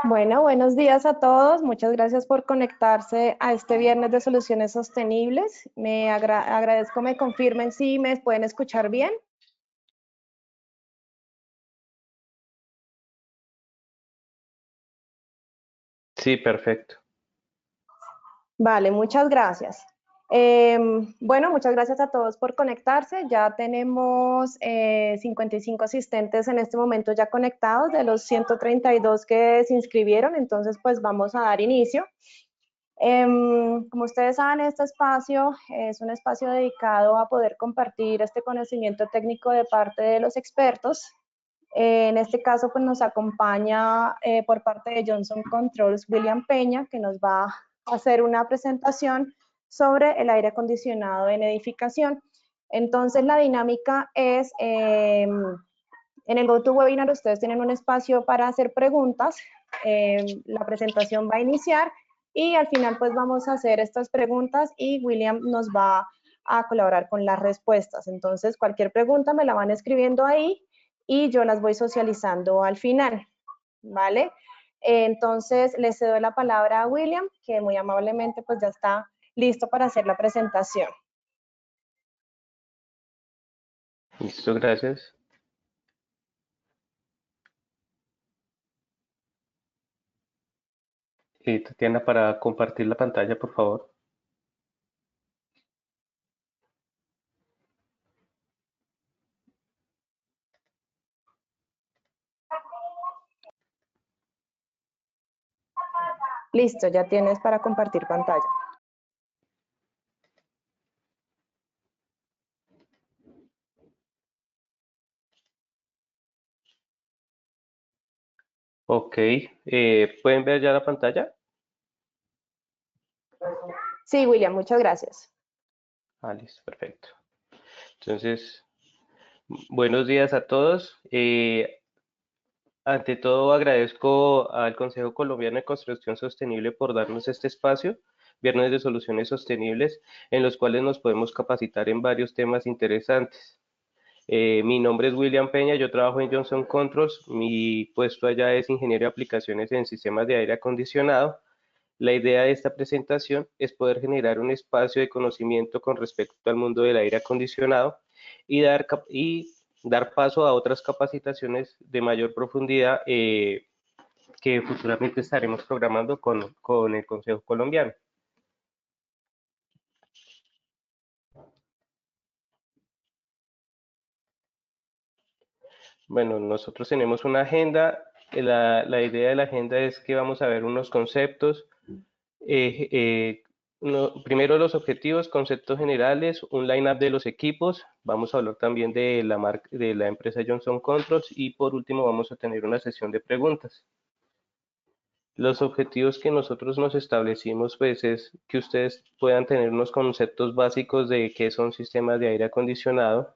Bueno, buenos días a todos. Muchas gracias por conectarse a este viernes de soluciones sostenibles. Agradezco me confirmen si me pueden escuchar bien. Sí, perfecto. Vale, muchas gracias. Bueno, muchas gracias a todos por conectarse. Ya tenemos 55 asistentes en este momento ya conectados de los 132 que se inscribieron, entonces pues vamos a dar inicio. Como ustedes saben, este espacio es un espacio dedicado a poder compartir este conocimiento técnico de parte de los expertos. En este caso, pues nos acompaña por parte de Johnson Controls William Peña, que nos va a hacer una presentación sobre el aire acondicionado en edificación. Entonces, la dinámica es, en el GoToWebinar ustedes tienen un espacio para hacer preguntas. La presentación va a iniciar y al final pues vamos a hacer estas preguntas y William nos va a colaborar con las respuestas. Entonces, cualquier pregunta me la van escribiendo ahí y yo las voy socializando al final, ¿vale? Entonces, le cedo la palabra a William, que muy amablemente pues ya está listo para hacer la presentación. Listo, gracias. Tatiana, para compartir la pantalla, por favor. Listo, ya tienes para compartir pantalla. Ok, ¿pueden ver ya la pantalla? Sí, William, muchas gracias. Ah, listo, perfecto. Entonces, buenos días a todos. Ante todo, agradezco al Consejo Colombiano de Construcción Sostenible por darnos este espacio, Viernes de Soluciones Sostenibles, en los cuales nos podemos capacitar en varios temas interesantes. Mi nombre es William Peña, yo trabajo en Johnson Controls, mi puesto allá es Ingeniero de Aplicaciones en Sistemas de Aire Acondicionado. La idea de esta presentación es poder generar un espacio de conocimiento con respecto al mundo del aire acondicionado y dar paso a otras capacitaciones de mayor profundidad que futuramente estaremos programando con el Consejo Colombiano. Bueno, nosotros tenemos una agenda. La idea de la agenda es que vamos a ver unos conceptos. Primero los objetivos, conceptos generales, un line-up de los equipos. Vamos a hablar también de de la empresa Johnson Controls y por último vamos a tener una sesión de preguntas. Los objetivos que nosotros nos establecimos pues es que ustedes puedan tener unos conceptos básicos de qué son sistemas de aire acondicionado.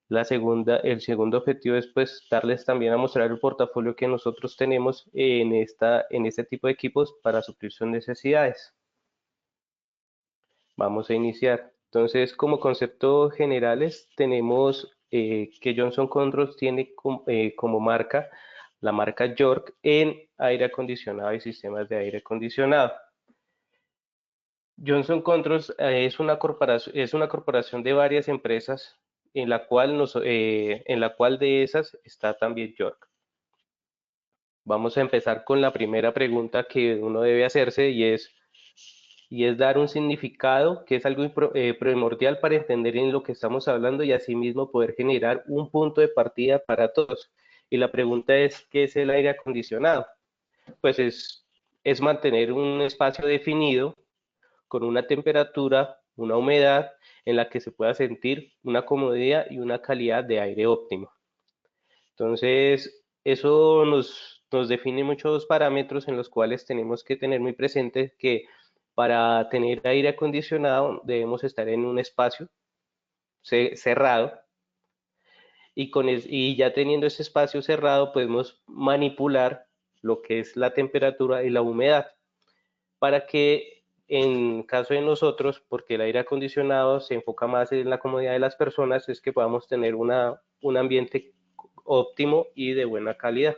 El segundo objetivo es pues darles también a mostrar el portafolio que nosotros tenemos en este tipo de equipos para suplir sus necesidades. Vamos a iniciar. Entonces, como conceptos generales, tenemos que Johnson Controls tiene como marca la marca York en aire acondicionado y sistemas de aire acondicionado. Johnson Controls es una corporación de varias empresas en en la cual de esas está también York. Vamos a empezar con la primera pregunta que uno debe hacerse y es dar un significado que es algo primordial para entender en lo que estamos hablando y asimismo poder generar un punto de partida para todos. Y la pregunta es, ¿qué es el aire acondicionado? Pues es mantener un espacio definido con una temperatura, una humedad en la que se pueda sentir una comodidad y una calidad de aire óptimo. Entonces, eso nos define muchos parámetros en los cuales tenemos que tener muy presente que para tener aire acondicionado debemos estar en un espacio cerrado y ya teniendo ese espacio cerrado podemos manipular lo que es la temperatura y la humedad para que en caso de nosotros, porque el aire acondicionado se enfoca más en la comodidad de las personas, es que podamos tener un ambiente óptimo y de buena calidad.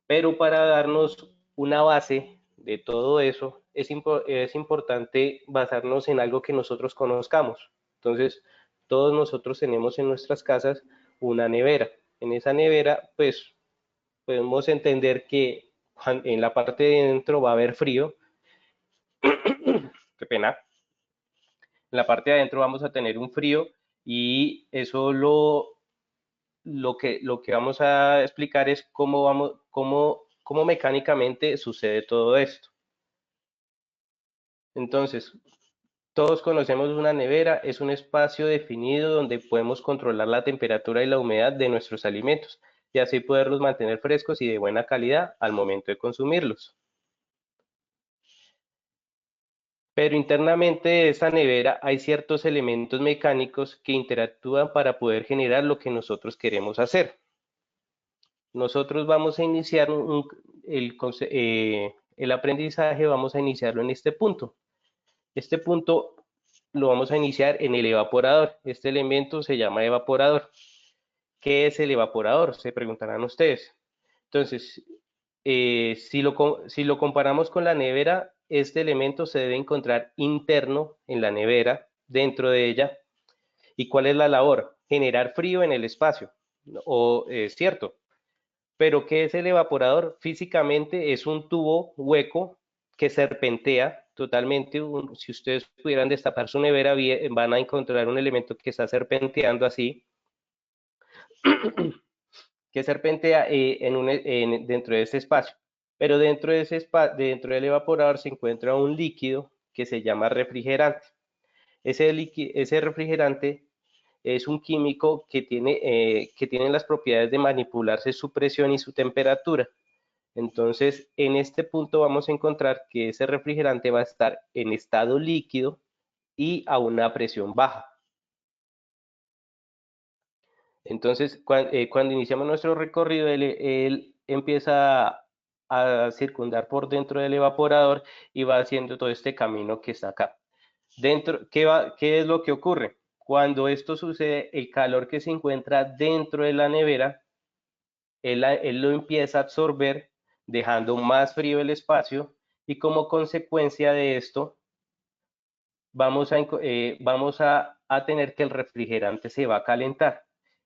Pero para darnos una base de todo eso, es importante basarnos en algo que nosotros conozcamos. Entonces, todos nosotros tenemos en nuestras casas una nevera. En esa nevera, pues, podemos entender que en la parte de dentro va a haber frío. Qué pena. En la parte de adentro vamos a tener un frío y eso lo que vamos a explicar es cómo mecánicamente sucede todo esto. Entonces, todos conocemos una nevera, es un espacio definido donde podemos controlar la temperatura y la humedad de nuestros alimentos y así poderlos mantener frescos y de buena calidad al momento de consumirlos. Pero internamente de esta nevera hay ciertos elementos mecánicos que interactúan para poder generar lo que nosotros queremos hacer. Nosotros vamos a iniciar el aprendizaje, vamos a iniciarlo en este punto. Este punto lo vamos a iniciar en el evaporador. Este elemento se llama evaporador. ¿Qué es el evaporador? Se preguntarán ustedes. Entonces, si lo comparamos con la nevera, este elemento se debe encontrar interno en la nevera, dentro de ella. ¿Y cuál es la labor? Generar frío en el espacio. ¿Cierto? Pero ¿qué es el evaporador? Físicamente es un tubo hueco que serpentea totalmente. Si ustedes pudieran destapar su nevera, van a encontrar un elemento que está serpenteando así, que serpentea dentro de ese espacio. Pero dentro del evaporador se encuentra un líquido que se llama refrigerante. Ese refrigerante es un químico que tiene las propiedades de manipularse su presión y su temperatura. Entonces, en este punto vamos a encontrar que ese refrigerante va a estar en estado líquido y a una presión baja. Entonces, cuando iniciamos nuestro recorrido, él empieza a circundar por dentro del evaporador y va haciendo todo este camino que está acá. ¿Qué es lo que ocurre? Cuando esto sucede, el calor que se encuentra dentro de la nevera, él lo empieza a absorber, dejando más frío el espacio, y como consecuencia de esto, vamos a tener que el refrigerante se va a calentar.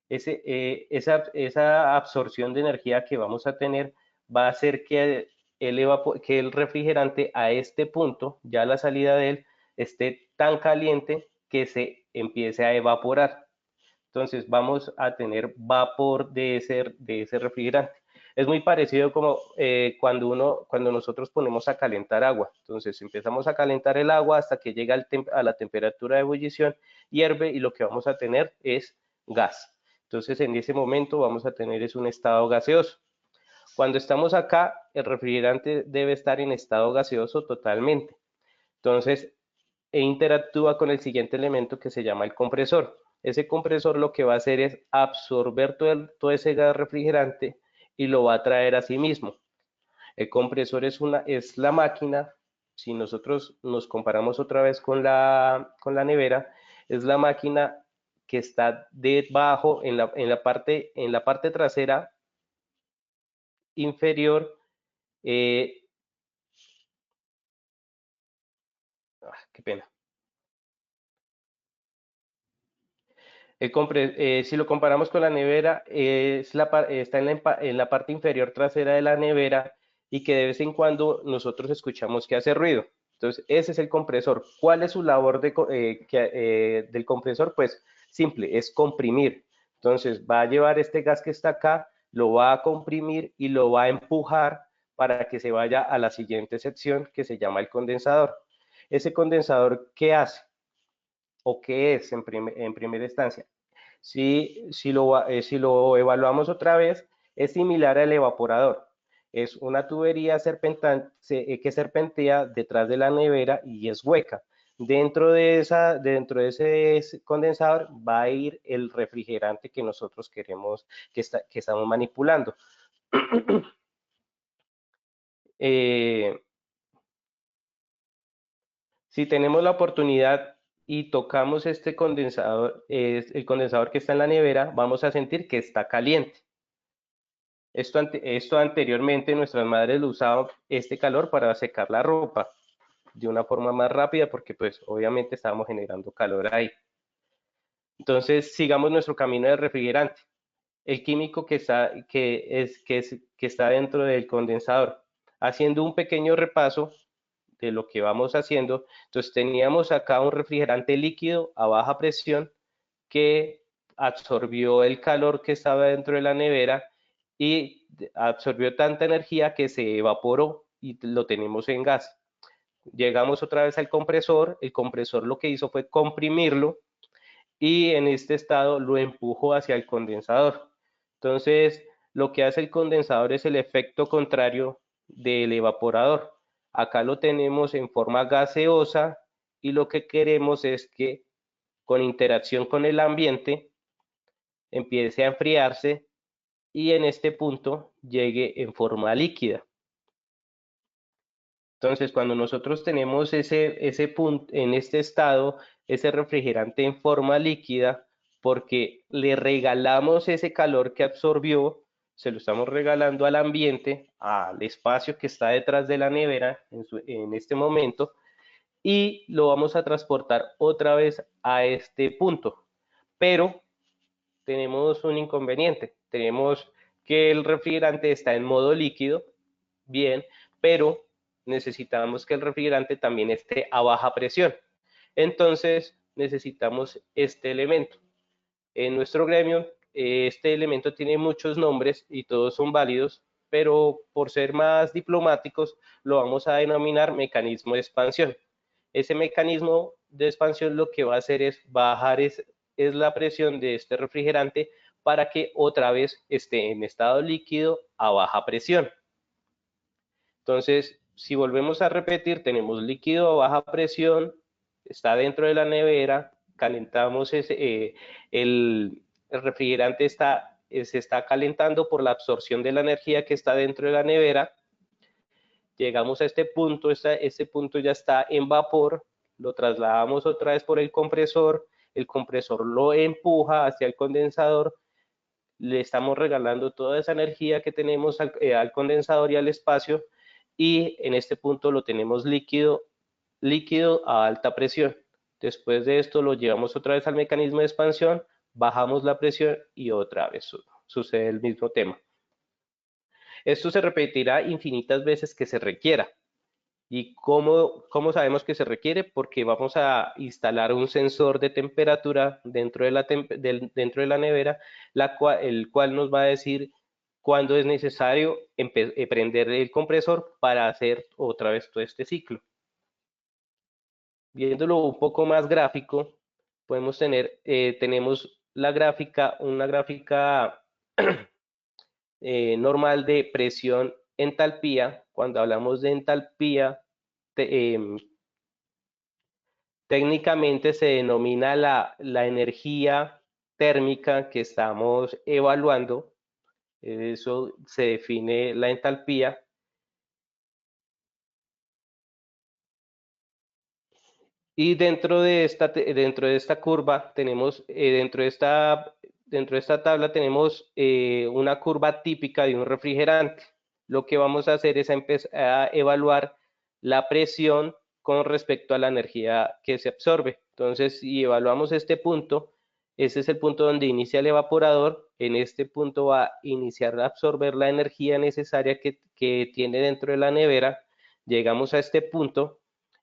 Esa absorción de energía que vamos a tener va a hacer que el refrigerante a este punto, ya la salida de él, esté tan caliente que se empiece a evaporar. Entonces vamos a tener vapor de ese refrigerante. Es muy parecido como cuando nosotros ponemos a calentar agua. Entonces empezamos a calentar el agua hasta que llega a la temperatura de ebullición, hierve y lo que vamos a tener es gas. Entonces en ese momento vamos a tener un estado gaseoso. Cuando estamos acá, el refrigerante debe estar en estado gaseoso totalmente. Entonces interactúa con el siguiente elemento que se llama el compresor. Ese compresor lo que va a hacer es absorber todo ese gas refrigerante y lo va a traer a sí mismo. El compresor es la máquina, si nosotros nos comparamos otra vez con la nevera, es la máquina que está debajo en la parte trasera inferior. Qué pena. Si lo comparamos con la nevera, está en la parte inferior trasera de la nevera y que de vez en cuando nosotros escuchamos que hace ruido. Entonces, ese es el compresor. ¿Cuál es su labor del compresor? Pues simple, es comprimir. Entonces, va a llevar este gas que está acá, lo va a comprimir y lo va a empujar para que se vaya a la siguiente sección que se llama el condensador. Ese condensador, ¿qué hace? ¿O qué es en primera instancia? Si lo evaluamos otra vez, es similar al evaporador. Es una tubería que serpentea detrás de la nevera y es hueca. Dentro de ese condensador va a ir el refrigerante que nosotros queremos, que estamos manipulando. Si tenemos la oportunidad y tocamos este condensador, el condensador que está en la nevera, vamos a sentir que está caliente. Esto anteriormente nuestras madres lo usaban este calor para secar la ropa de una forma más rápida porque pues obviamente estábamos generando calor ahí. Entonces sigamos nuestro camino de refrigerante. El químico que está dentro del condensador. Haciendo un pequeño repaso de lo que vamos haciendo, entonces teníamos acá un refrigerante líquido a baja presión que absorbió el calor que estaba dentro de la nevera y absorbió tanta energía que se evaporó y lo tenemos en gas. Llegamos otra vez al compresor, el compresor lo que hizo fue comprimirlo y en este estado lo empujó hacia el condensador. Entonces, lo que hace el condensador es el efecto contrario del evaporador. Acá lo tenemos en forma gaseosa y lo que queremos es que con interacción con el ambiente empiece a enfriarse y en este punto llegue en forma líquida. Entonces, cuando nosotros tenemos ese punto, en este estado, ese refrigerante en forma líquida, porque le regalamos ese calor que absorbió, se lo estamos regalando al ambiente, al espacio que está detrás de la nevera en este momento, y lo vamos a transportar otra vez a este punto. Pero tenemos un inconveniente, tenemos que el refrigerante está en modo líquido, bien, pero necesitamos que el refrigerante también esté a baja presión. Entonces necesitamos este elemento. En nuestro gremio, este elemento tiene muchos nombres y todos son válidos, pero por ser más diplomáticos, lo vamos a denominar mecanismo de expansión. Ese mecanismo de expansión lo que va a hacer es bajar la presión de este refrigerante para que otra vez esté en estado líquido a baja presión. Entonces, si volvemos a repetir, tenemos líquido a baja presión, está dentro de la nevera, calentamos el refrigerante se está calentando por la absorción de la energía que está dentro de la nevera. Llegamos a este punto ya está en vapor, lo trasladamos otra vez por el compresor lo empuja hacia el condensador, le estamos regalando toda esa energía que tenemos al condensador y al espacio y en este punto lo tenemos líquido a alta presión. Después de esto lo llevamos otra vez al mecanismo de expansión, bajamos la presión y otra vez sucede el mismo tema. Esto se repetirá infinitas veces que se requiera. ¿Y cómo sabemos que se requiere? Porque vamos a instalar un sensor de temperatura dentro de la nevera, el cual nos va a decir cuándo es necesario prender el compresor para hacer otra vez todo este ciclo. Viéndolo un poco más gráfico, podemos tenemos una gráfica normal de presión entalpía. Cuando hablamos de entalpía, técnicamente se denomina la energía térmica que estamos evaluando. Eso se define la entalpía. Y dentro de esta curva tenemos, dentro de esta tabla tenemos una curva típica de un refrigerante. Lo que vamos a hacer es empezar a evaluar la presión con respecto a la energía que se absorbe. Entonces, si evaluamos este punto, ese es el punto donde inicia el evaporador. En este punto va a iniciar a absorber la energía necesaria que tiene dentro de la nevera. Llegamos a este punto,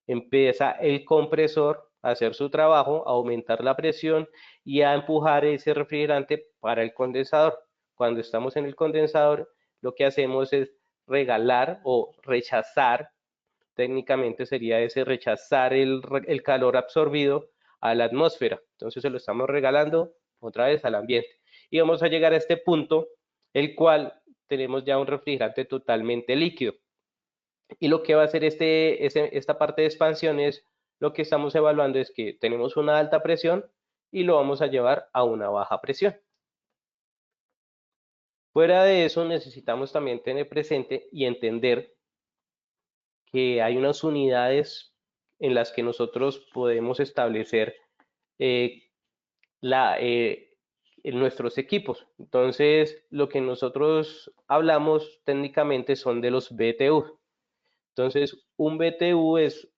empieza el compresor a hacer su trabajo, a aumentar la presión y a empujar ese refrigerante para el condensador. Cuando estamos en el condensador, lo que hacemos es regalar o rechazar, técnicamente sería ese rechazar el calor absorbido a la atmósfera. Entonces se lo estamos regalando otra vez al ambiente. Y vamos a llegar a este punto, el cual tenemos ya un refrigerante totalmente líquido. Y lo que va a hacer esta parte de expansión es lo que estamos evaluando es que tenemos una alta presión y lo vamos a llevar a una baja presión. Fuera de eso, necesitamos también tener presente y entender que hay unas unidades en las que nosotros podemos establecer eh, en nuestros equipos. Entonces, lo que nosotros hablamos técnicamente son de los BTU. Entonces, un BTU es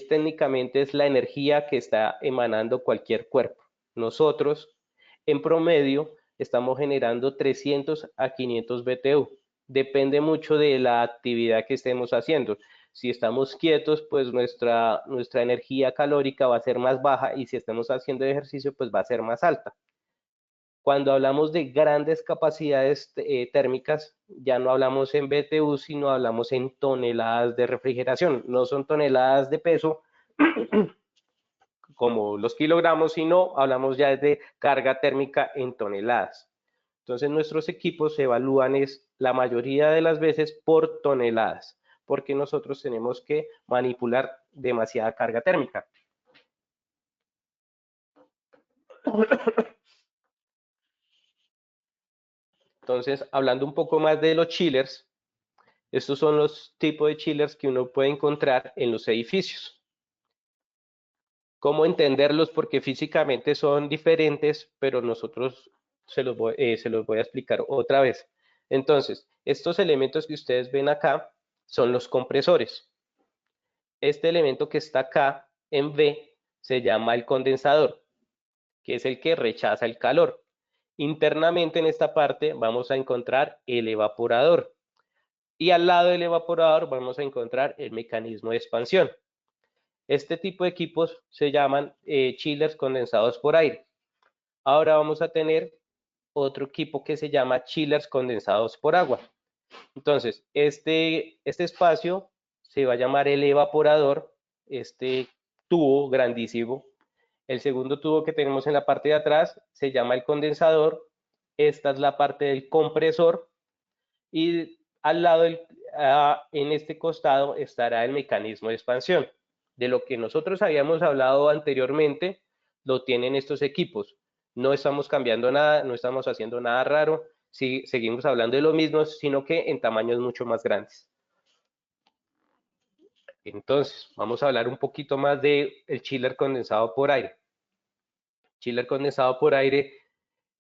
técnicamente es la energía que está emanando cualquier cuerpo. Nosotros, en promedio, estamos generando 300 a 500 BTU. Depende mucho de la actividad que estemos haciendo. Si estamos quietos, pues nuestra energía calórica va a ser más baja y si estamos haciendo ejercicio, pues va a ser más alta. Cuando hablamos de grandes capacidades térmicas, ya no hablamos en BTU, sino hablamos en toneladas de refrigeración. No son toneladas de peso como los kilogramos, sino hablamos ya de carga térmica en toneladas. Entonces nuestros equipos se evalúan la mayoría de las veces por toneladas, porque nosotros tenemos que manipular demasiada carga térmica. Entonces, hablando un poco más de los chillers, estos son los tipos de chillers que uno puede encontrar en los edificios. ¿Cómo entenderlos? Porque físicamente son diferentes, pero nosotros se los voy a explicar otra vez. Entonces, estos elementos que ustedes ven acá son los compresores. Este elemento que está acá en B se llama el condensador, que es el que rechaza el calor. Internamente en esta parte vamos a encontrar el evaporador. Y al lado del evaporador vamos a encontrar el mecanismo de expansión. Este tipo de equipos se llaman chillers condensados por aire. Ahora vamos a tener otro equipo que se llama chillers condensados por agua. Entonces, este espacio se va a llamar el evaporador, este tubo grandísimo. El segundo tubo que tenemos en la parte de atrás se llama el condensador. Esta es la parte del compresor y al lado, en este costado, estará el mecanismo de expansión. De lo que nosotros habíamos hablado anteriormente, lo tienen estos equipos. No estamos cambiando nada, no estamos haciendo nada raro, sí, seguimos hablando de lo mismo, sino que en tamaños mucho más grandes. Entonces, vamos a hablar un poquito más del chiller condensado por aire. Chiller condensado por aire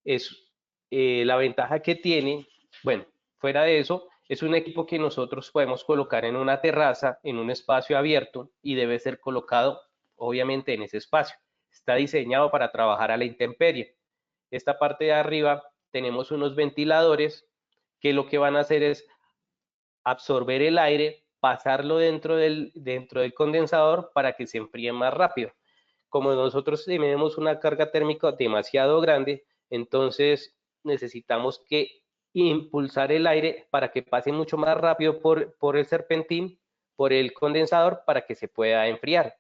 es la ventaja que tiene, bueno, fuera de eso, es un equipo que nosotros podemos colocar en una terraza, en un espacio abierto y debe ser colocado obviamente en ese espacio. Está diseñado para trabajar a la intemperie. Esta parte de arriba tenemos unos ventiladores que lo que van a hacer es absorber el aire, pasarlo dentro del condensador para que se enfríe más rápido. Como nosotros tenemos una carga térmica demasiado grande, entonces necesitamos que impulsar el aire para que pase mucho más rápido por el serpentín, por el condensador, para que se pueda enfriar.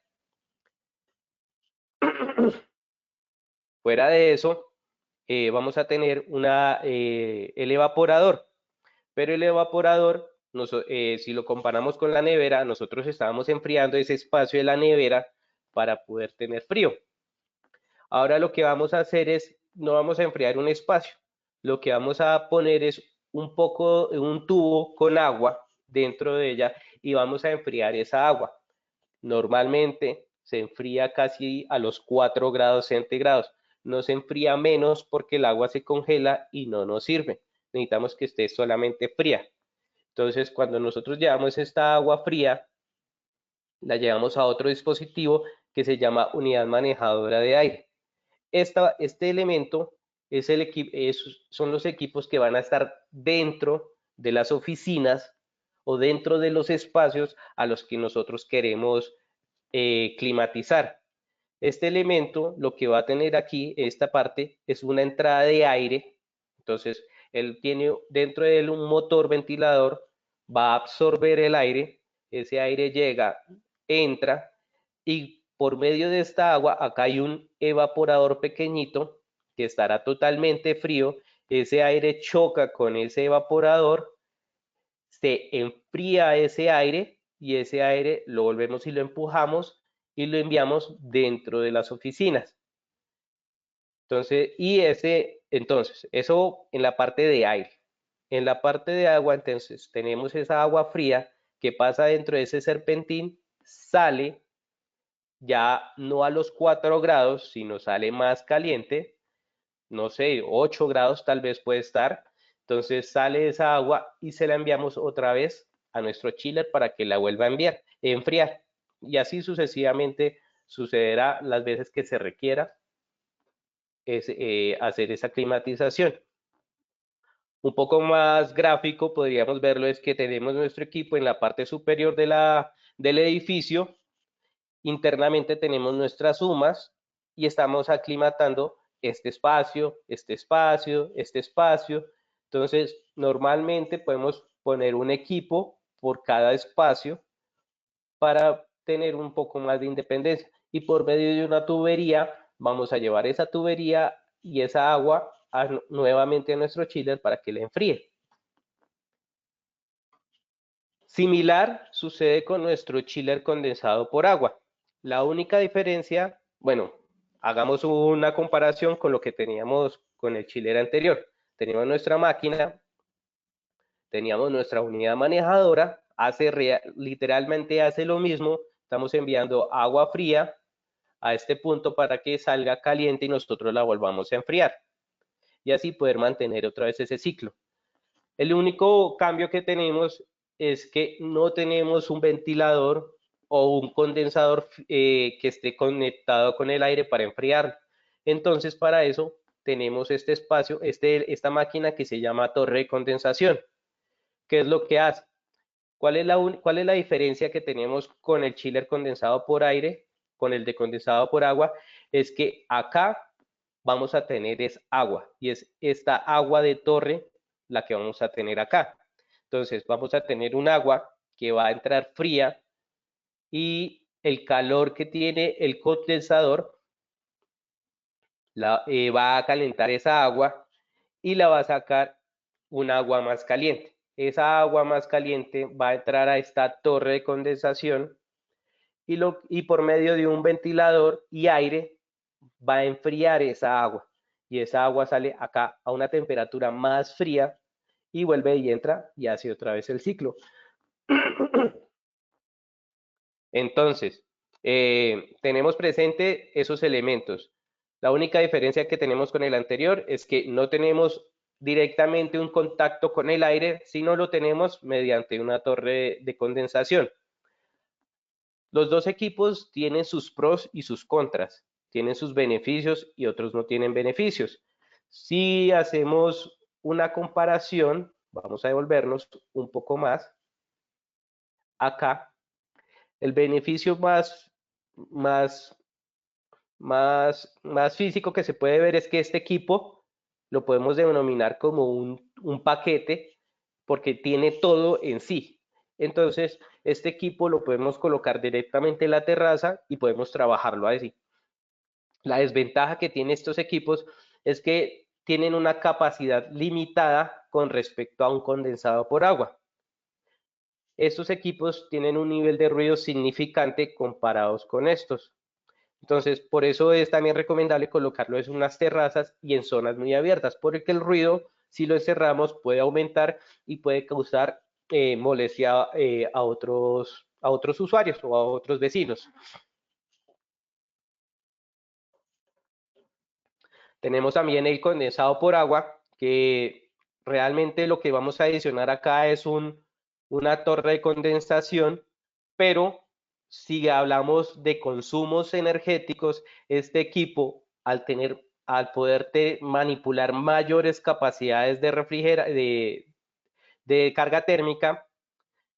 Fuera de eso, vamos a tener el evaporador, pero el evaporador, si lo comparamos con la nevera, nosotros estábamos enfriando ese espacio de la nevera para poder tener frío. Ahora lo que vamos a hacer es, no vamos a enfriar un espacio, lo que vamos a poner es un tubo con agua dentro de ella y vamos a enfriar esa agua. Normalmente se enfría casi a los 4 grados centígrados. No se enfría menos porque el agua se congela y no nos sirve. Necesitamos que esté solamente fría. Entonces, cuando nosotros llevamos esta agua fría, la llevamos a otro dispositivo que se llama unidad manejadora de aire. Este elemento son los equipos que van a estar dentro de las oficinas o dentro de los espacios a los que nosotros queremos climatizar. Este elemento lo que va a tener aquí, esta parte, es una entrada de aire. Entonces, él tiene dentro de él un motor ventilador, va a absorber el aire, ese aire llega, entra y por medio de esta agua, acá hay un evaporador pequeñito que estará totalmente frío, ese aire choca con ese evaporador, se enfría ese aire y ese aire lo volvemos y lo empujamos y lo enviamos dentro de las oficinas. Entonces, eso en la parte de aire. En la parte de agua, entonces, tenemos esa agua fría que pasa dentro de ese serpentín, sale ya no a los 4 grados, sino sale más caliente, no sé, 8 grados tal vez puede estar. Entonces sale esa agua y se la enviamos otra vez a nuestro chiller para que la vuelva a enfriar. Y así sucesivamente sucederá las veces que se requiera hacer esa climatización. Un poco más gráfico podríamos verlo es que tenemos nuestro equipo en la parte superior del edificio. Internamente tenemos nuestras sumas y estamos aclimatando este espacio, este espacio, este espacio. Entonces, normalmente podemos poner un equipo por cada espacio para tener un poco más de independencia. Y por medio de una tubería, vamos a llevar esa tubería y esa agua nuevamente a nuestro chiller para que le enfríe. Similar sucede con nuestro chiller condensado por agua. La única diferencia, bueno, hagamos una comparación con lo que teníamos con el chiller anterior. Teníamos nuestra máquina, teníamos nuestra unidad manejadora, literalmente hace lo mismo, estamos enviando agua fría a este punto para que salga caliente y nosotros la volvamos a enfriar. Y así poder mantener otra vez ese ciclo. El único cambio que tenemos es que no tenemos un ventilador o un condensador que esté conectado con el aire para enfriar. Entonces, para eso tenemos este espacio, esta máquina que se llama torre de condensación. ¿Qué es lo que hace? ¿Cuál es la diferencia que tenemos con el chiller condensado por aire, con el de condensado por agua? Es que acá vamos a tener es agua y es esta agua de torre la que vamos a tener acá. Entonces vamos a tener un agua que va a entrar fría y el calor que tiene el condensador va a calentar esa agua y la va a sacar un agua más caliente. Esa agua más caliente va a entrar a esta torre de condensación y por medio de un ventilador y aire va a enfriar esa agua. Y esa agua sale acá a una temperatura más fría y vuelve y entra y hace otra vez el ciclo. Entonces, tenemos presente esos elementos. La única diferencia que tenemos con el anterior es que no tenemos directamente un contacto con el aire, sino lo tenemos mediante una torre de condensación. Los dos equipos tienen sus pros y sus contras, tienen sus beneficios y otros no tienen beneficios. Si hacemos una comparación, vamos a devolvernos un poco más acá. El beneficio más, más físico que se puede ver es que este equipo lo podemos denominar como un paquete porque tiene todo en sí. Entonces, este equipo lo podemos colocar directamente en la terraza y podemos trabajarlo así. La desventaja que tienen estos equipos es que tienen una capacidad limitada con respecto a un condensado por agua. Estos equipos tienen un nivel de ruido significante comparados con estos. Entonces, por eso es también recomendable colocarlo en unas terrazas y en zonas muy abiertas, porque el ruido, si lo encerramos, puede aumentar y puede causar molestia a otros usuarios o a otros vecinos. Tenemos también el condensado por agua, que realmente lo que vamos a adicionar acá es una torre de condensación, pero si hablamos de consumos energéticos, este equipo, al poderte manipular mayores capacidades de carga térmica,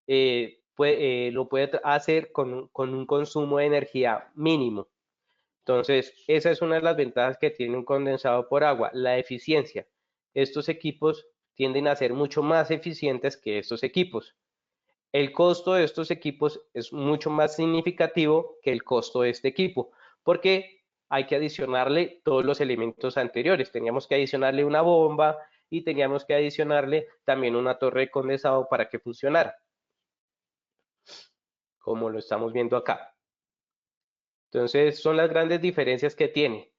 lo puede hacer con un consumo de energía mínimo. Entonces, esa es una de las ventajas que tiene un condensado por agua, la eficiencia. Estos equipos tienden a ser mucho más eficientes que estos equipos. El costo de estos equipos es mucho más significativo que el costo de este equipo, porque hay que adicionarle todos los elementos anteriores. Teníamos que adicionarle una bomba y teníamos que adicionarle también una torre de condensado para que funcionara, como lo estamos viendo acá. Entonces, son las grandes diferencias que tiene.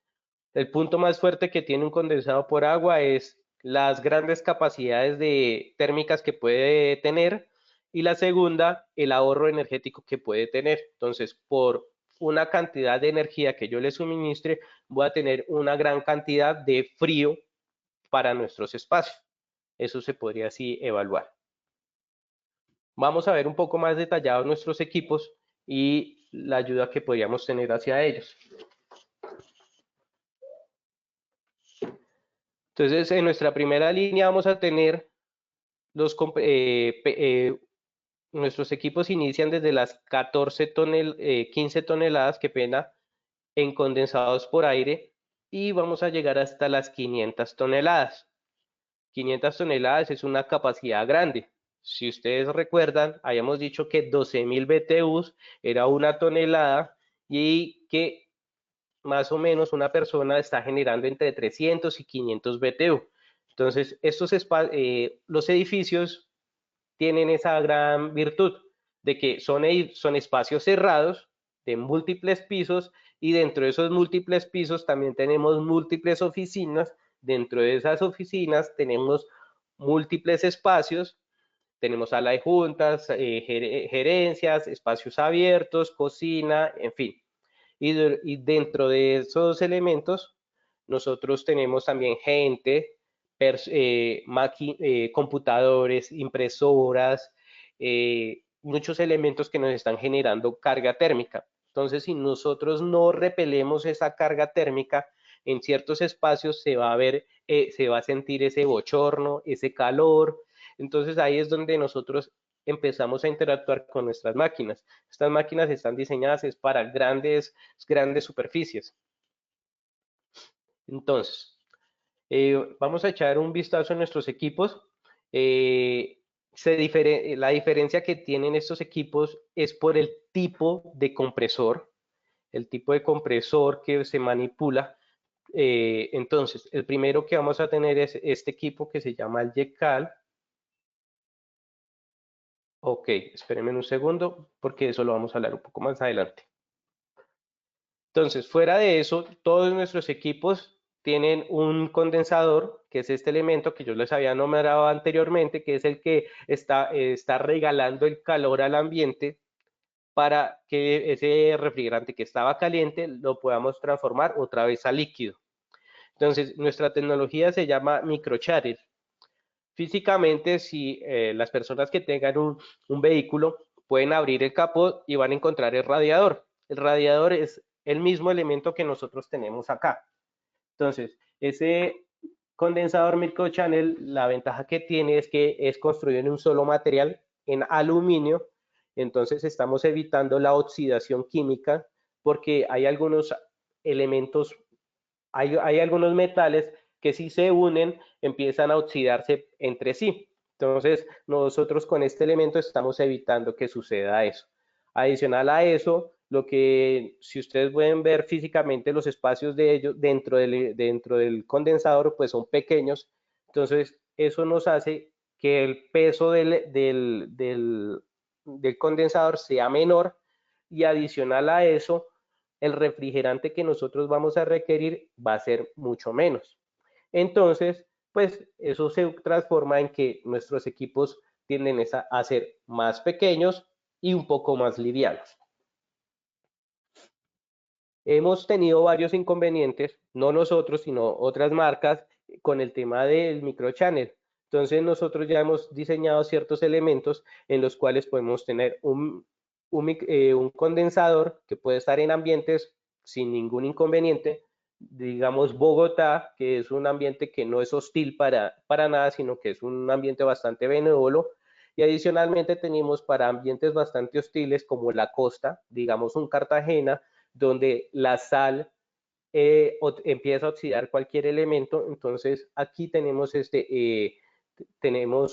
El punto más fuerte que tiene un condensado por agua es las grandes capacidades de térmicas que puede tener y la segunda, el ahorro energético que puede tener. Entonces, por una cantidad de energía que yo le suministre, voy a tener una gran cantidad de frío para nuestros espacios. Eso se podría así evaluar. Vamos a ver un poco más detallados nuestros equipos y la ayuda que podríamos tener hacia ellos. Entonces, en nuestra primera línea vamos a tener nuestros equipos inician desde las 15 toneladas, qué pena, en condensados por aire y vamos a llegar hasta las 500 toneladas. 500 toneladas es una capacidad grande. Si ustedes recuerdan, habíamos dicho que 12.000 BTUs era una tonelada y que más o menos una persona está generando entre 300 y 500 BTU. Entonces, los edificios tienen esa gran virtud de que son espacios cerrados de múltiples pisos y dentro de esos múltiples pisos también tenemos múltiples oficinas. Dentro de esas oficinas tenemos múltiples espacios, tenemos sala de juntas, gerencias, espacios abiertos, cocina, en fin. Y dentro de esos elementos, nosotros tenemos también gente, computadores, impresoras, muchos elementos que nos están generando carga térmica. Entonces, si nosotros no repelemos esa carga térmica, en ciertos espacios se va a ver, se va a sentir ese bochorno, ese calor. Entonces, ahí es donde nosotros empezamos a interactuar con nuestras máquinas. Estas máquinas están diseñadas es para grandes superficies. Entonces, vamos a echar un vistazo a nuestros equipos. La diferencia que tienen estos equipos es por el tipo de compresor, el tipo de compresor que se manipula. Entonces, el primero que vamos a tener es este equipo que se llama el YECAL. Ok, espérenme un segundo porque eso lo vamos a hablar un poco más adelante. Entonces, fuera de eso, todos nuestros equipos tienen un condensador, que es este elemento que yo les había nombrado anteriormente, que es el que está regalando el calor al ambiente para que ese refrigerante que estaba caliente lo podamos transformar otra vez a líquido. Entonces, nuestra tecnología se llama microchatter. Físicamente, si las personas que tengan un vehículo pueden abrir el capó y van a encontrar el radiador. El radiador es el mismo elemento que nosotros tenemos acá. Entonces, ese condensador microchannel, la ventaja que tiene es que es construido en un solo material, en aluminio. Entonces, estamos evitando la oxidación química porque hay algunos elementos, hay algunos metales que si se unen empiezan a oxidarse entre sí. Entonces, nosotros con este elemento estamos evitando que suceda eso. Adicional a eso, si ustedes pueden ver físicamente los espacios de ellos dentro del condensador, pues son pequeños. Entonces, eso nos hace que el peso del condensador sea menor y adicional a eso, el refrigerante que nosotros vamos a requerir va a ser mucho menos. Entonces, pues eso se transforma en que nuestros equipos tienden a ser más pequeños y un poco más livianos. Hemos tenido varios inconvenientes, no nosotros, sino otras marcas, con el tema del microchannel. Entonces nosotros ya hemos diseñado ciertos elementos en los cuales podemos tener un condensador que puede estar en ambientes sin ningún inconveniente, digamos Bogotá, que es un ambiente que no es hostil para nada, sino que es un ambiente bastante benévolo, y adicionalmente tenemos para ambientes bastante hostiles como la costa, digamos un Cartagena, donde la sal empieza a oxidar cualquier elemento. Entonces aquí tenemos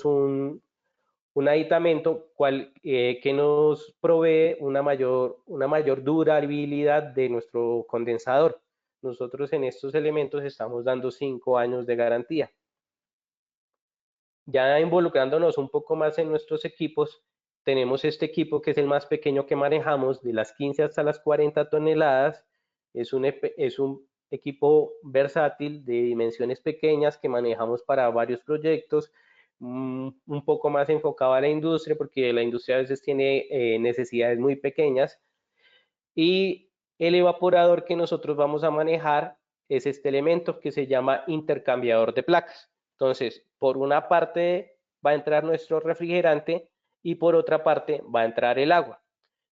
un aditamento que nos provee una mayor durabilidad de nuestro condensador. Nosotros en estos elementos estamos dando 5 años de garantía. Ya involucrándonos un poco más en nuestros equipos, tenemos este equipo que es el más pequeño que manejamos, de las 15 hasta las 40 toneladas. Es un equipo versátil de dimensiones pequeñas que manejamos para varios proyectos, un poco más enfocado a la industria, porque la industria a veces tiene necesidades muy pequeñas. Y el evaporador que nosotros vamos a manejar es este elemento que se llama intercambiador de placas. Entonces, por una parte va a entrar nuestro refrigerante y por otra parte va a entrar el agua.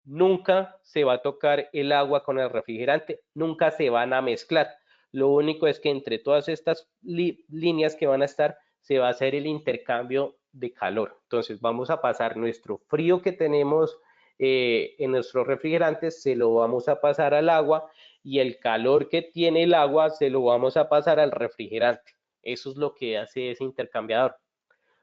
Nunca se va a tocar el agua con el refrigerante, nunca se van a mezclar. Lo único es que entre todas estas líneas que van a estar, se va a hacer el intercambio de calor. Entonces vamos a pasar nuestro frío que tenemos en nuestros refrigerantes, se lo vamos a pasar al agua, y el calor que tiene el agua se lo vamos a pasar al refrigerante. Eso es lo que hace ese intercambiador.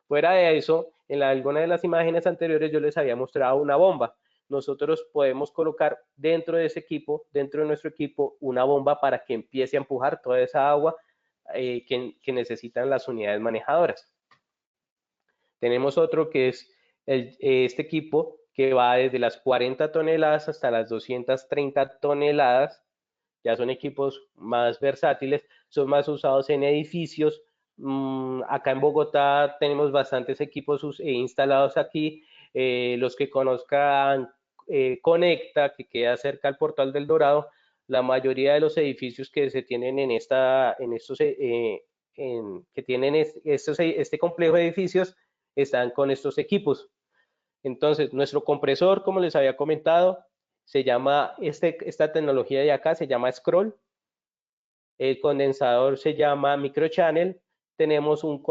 Fuera de eso, en alguna de las imágenes anteriores yo les había mostrado una bomba. Nosotros podemos colocar dentro de ese equipo, dentro de nuestro equipo, una bomba para que empiece a empujar toda esa agua que necesitan las unidades manejadoras. Tenemos otro que es este equipo que va desde las 40 toneladas hasta las 230 toneladas. Ya son equipos más versátiles, son más usados en edificios. Acá en Bogotá tenemos bastantes equipos instalados aquí. Los que conozcan Conecta, que queda cerca al Portal del Dorado, la mayoría de los edificios que se tienen en que tienen este complejo de edificios están con estos equipos. Entonces, nuestro compresor, como les había comentado, se llama, esta tecnología de acá se llama Scroll. El condensador se llama Microchannel. Tenemos un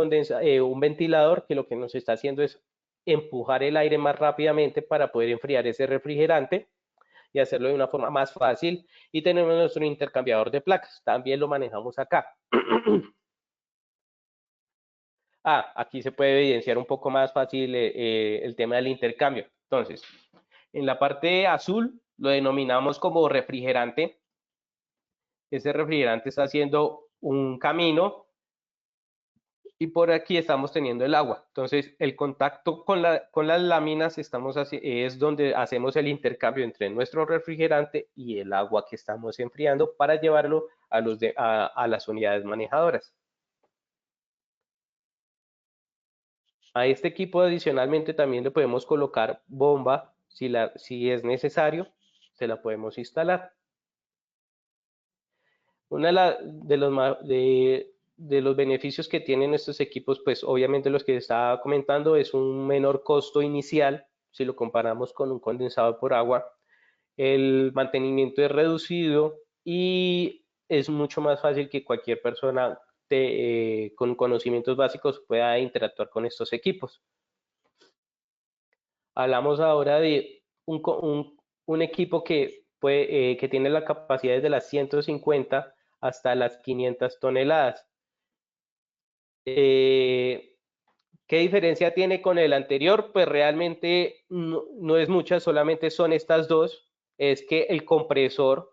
ventilador que lo que nos está haciendo es empujar el aire más rápidamente para poder enfriar ese refrigerante y hacerlo de una forma más fácil. Y tenemos nuestro intercambiador de placas, también lo manejamos acá. Aquí se puede evidenciar un poco más fácil el tema del intercambio. Entonces, en la parte azul lo denominamos como refrigerante. Ese refrigerante está haciendo un camino y por aquí estamos teniendo el agua. Entonces, el contacto con las láminas es donde hacemos el intercambio entre nuestro refrigerante y el agua que estamos enfriando para llevarlo a las unidades manejadoras. A este equipo adicionalmente también le podemos colocar bomba, si es necesario, se la podemos instalar. Uno de los beneficios que tienen estos equipos, pues obviamente los que estaba comentando, es un menor costo inicial si lo comparamos con un condensador por agua. El mantenimiento es reducido y es mucho más fácil que cualquier persona con conocimientos básicos pueda interactuar con estos equipos. Hablamos ahora de un equipo que tiene la capacidad desde las 150 hasta las 500 toneladas. ¿Qué diferencia tiene con el anterior? Pues realmente no es mucha, solamente son estas dos. Es que el compresor,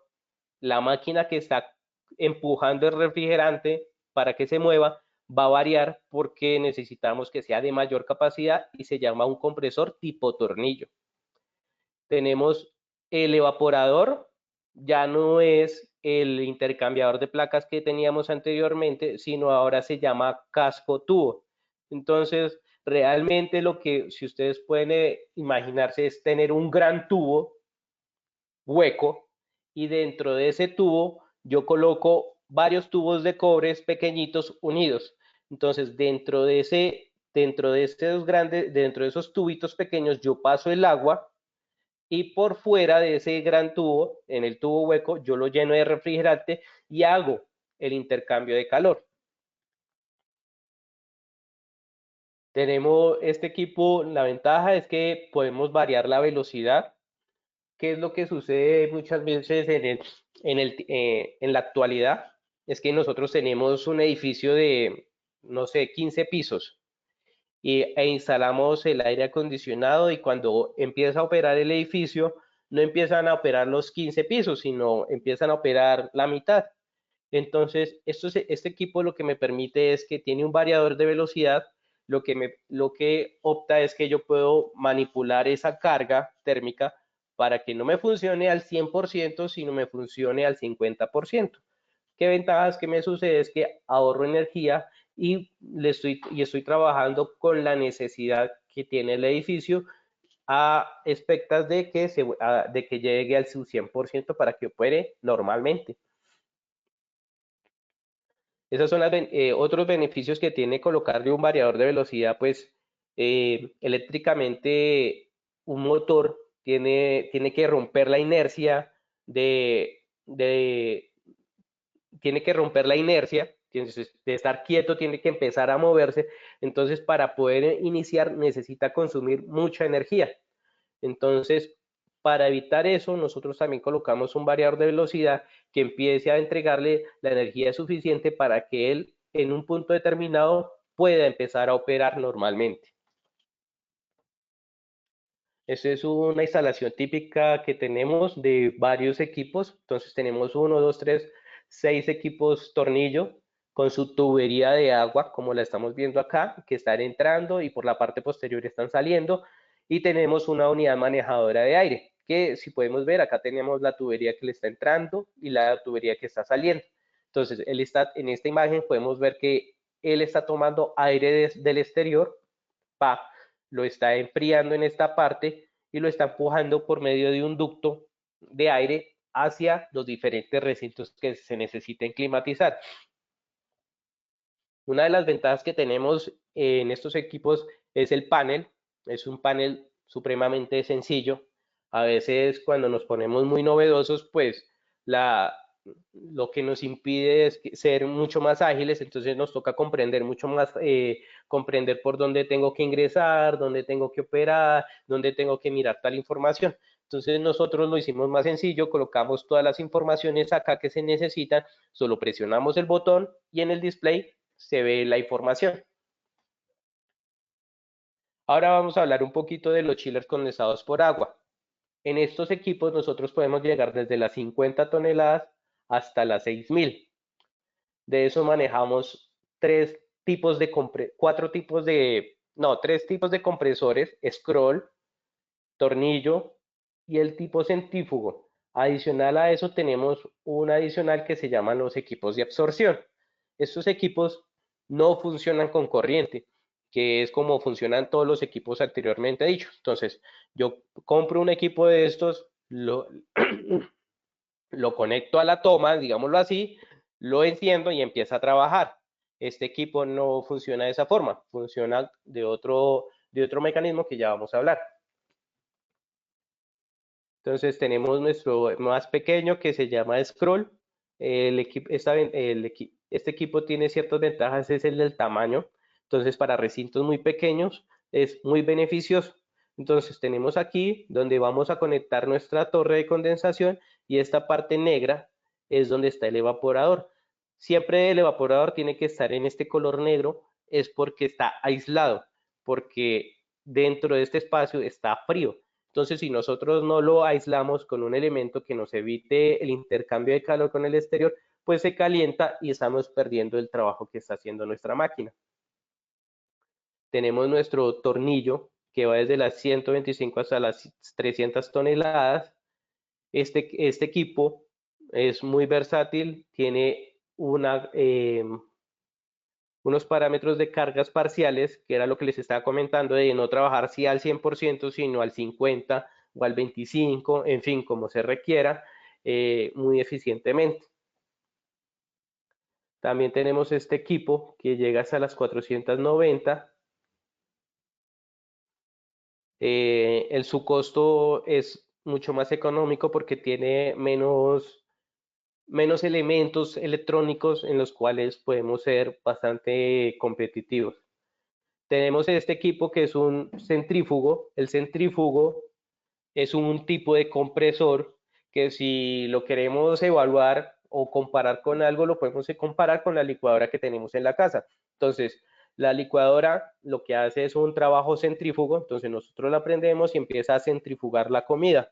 la máquina que está empujando el refrigerante para que se mueva, va a variar porque necesitamos que sea de mayor capacidad y se llama un compresor tipo tornillo. Tenemos el evaporador, ya no es el intercambiador de placas que teníamos anteriormente, sino ahora se llama casco tubo. Entonces, realmente lo que, si ustedes pueden imaginarse, es tener un gran tubo hueco y dentro de ese tubo yo coloco varios tubos de cobre pequeñitos unidos. Entonces, dentro de esos tubitos pequeños, yo paso el agua y por fuera de ese gran tubo, en el tubo hueco, yo lo lleno de refrigerante y hago el intercambio de calor. Tenemos este equipo, la ventaja es que podemos variar la velocidad. ¿Qué es lo que sucede muchas veces en la actualidad? Es que nosotros tenemos un edificio de, no sé, 15 pisos e instalamos el aire acondicionado, y cuando empieza a operar el edificio, no empiezan a operar los 15 pisos, sino empiezan a operar la mitad. Entonces, este equipo lo que me permite es que tiene un variador de velocidad lo que opta es que yo puedo manipular esa carga térmica para que no me funcione al 100%, sino me funcione al 50%. ¿Qué ventajas que me sucede? Es que ahorro energía y estoy trabajando con la necesidad que tiene el edificio a expectas de que llegue al su 100% para que opere normalmente. Esos son otros beneficios que tiene colocarle un variador de velocidad, pues eléctricamente un motor tiene que romper la inercia tiene que romper la inercia, de estar quieto tiene que empezar a moverse, entonces para poder iniciar necesita consumir mucha energía. Entonces, para evitar eso, nosotros también colocamos un variador de velocidad que empiece a entregarle la energía suficiente para que él en un punto determinado pueda empezar a operar normalmente. Esta es una instalación típica que tenemos de varios equipos. Entonces tenemos 1, 2, 3, 6 equipos tornillo con su tubería de agua, como la estamos viendo acá, que están entrando y por la parte posterior están saliendo. Y tenemos una unidad manejadora de aire, que si podemos ver, acá tenemos la tubería que le está entrando y la tubería que está saliendo. Entonces, en esta imagen podemos ver que él está tomando aire del exterior, lo está enfriando en esta parte y lo está empujando por medio de un ducto de aire hacia los diferentes recintos que se necesiten climatizar. Una de las ventajas que tenemos en estos equipos es el panel. Es un panel supremamente sencillo. A veces cuando nos ponemos muy novedosos, pues lo que nos impide es ser mucho más ágiles, entonces nos toca comprender mucho más, comprender por dónde tengo que ingresar, dónde tengo que operar, dónde tengo que mirar tal información. Entonces nosotros lo hicimos más sencillo, colocamos todas las informaciones acá que se necesitan, solo presionamos el botón y en el display se ve la información. Ahora vamos a hablar un poquito de los chillers condensados por agua. En estos equipos nosotros podemos llegar desde las 50 toneladas hasta las 6.000. De eso manejamos tres tipos de compresores: scroll, tornillo y el tipo centrífugo. Adicional a eso tenemos un adicional que se llaman los equipos de absorción. Estos equipos no funcionan con corriente, que es como funcionan todos los equipos anteriormente dichos. Entonces, yo compro un equipo de estos, lo conecto a la toma, digámoslo así, lo enciendo y empieza a trabajar. Este equipo no funciona de esa forma, funciona de otro mecanismo que ya vamos a hablar. Entonces tenemos nuestro más pequeño que se llama Scroll. Este equipo tiene ciertas ventajas, es el del tamaño. Entonces para recintos muy pequeños es muy beneficioso. Entonces tenemos aquí donde vamos a conectar nuestra torre de condensación y esta parte negra es donde está el evaporador. Siempre el evaporador tiene que estar en este color negro, es porque está aislado, porque dentro de este espacio está frío. Entonces, si nosotros no lo aislamos con un elemento que nos evite el intercambio de calor con el exterior, pues se calienta y estamos perdiendo el trabajo que está haciendo nuestra máquina. Tenemos nuestro tornillo que va desde las 125 hasta las 300 toneladas. Este equipo es muy versátil, tiene unos parámetros de cargas parciales, que era lo que les estaba comentando, de no trabajar si al 100%, sino al 50 o al 25, en fin, como se requiera, muy eficientemente. También tenemos este equipo que llega hasta las 490. Su costo es mucho más económico porque tiene menos elementos electrónicos en los cuales podemos ser bastante competitivos. Tenemos este equipo que es un centrífugo. El centrífugo es un tipo de compresor que, si lo queremos evaluar o comparar con algo, lo podemos comparar con la licuadora que tenemos en la casa. Entonces, la licuadora lo que hace es un trabajo centrífugo, entonces nosotros la prendemos y empieza a centrifugar la comida.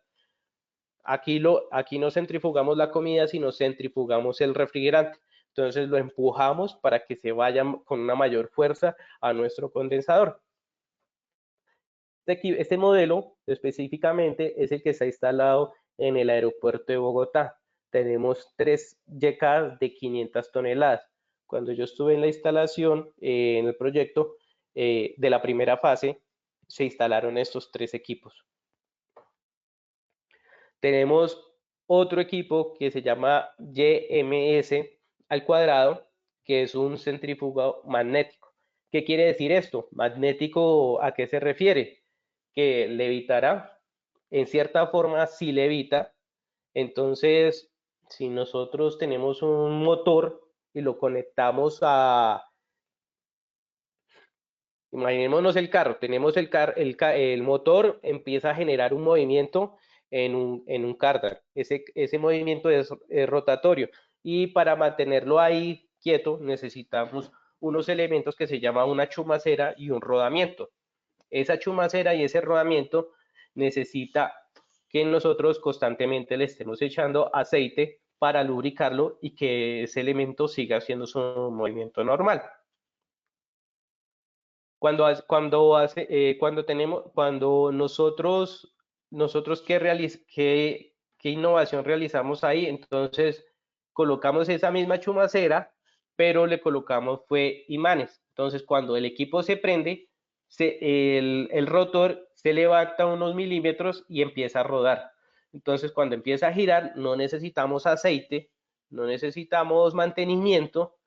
Aquí no centrifugamos la comida, sino centrifugamos el refrigerante. Entonces lo empujamos para que se vaya con una mayor fuerza a nuestro condensador. Este modelo específicamente es el que está instalado en el aeropuerto de Bogotá. Tenemos 3 YK de 500 toneladas. Cuando yo estuve en la instalación, en el proyecto de la primera fase, se instalaron estos 3 equipos. Tenemos otro equipo que se llama YMS al cuadrado, que es un centrífugo magnético. ¿Qué quiere decir esto? ¿Magnético a qué se refiere? Que levitará, en cierta forma sí levita. Entonces, si nosotros tenemos un motor y lo conectamos a, imaginémonos el carro, tenemos el motor empieza a generar un movimiento en un cárter. Ese movimiento es rotatorio y para mantenerlo ahí quieto necesitamos unos elementos que se llama una chumacera y un rodamiento. Esa chumacera y ese rodamiento necesita que nosotros constantemente le estemos echando aceite para lubricarlo y que ese elemento siga haciendo su movimiento normal. Cuando nosotros qué innovación realizamos ahí, entonces colocamos esa misma chumacera, pero le colocamos fue imanes. Entonces, cuando el equipo se prende, el rotor se levanta unos milímetros y empieza a rodar. Entonces, cuando empieza a girar, no necesitamos aceite, no necesitamos mantenimiento,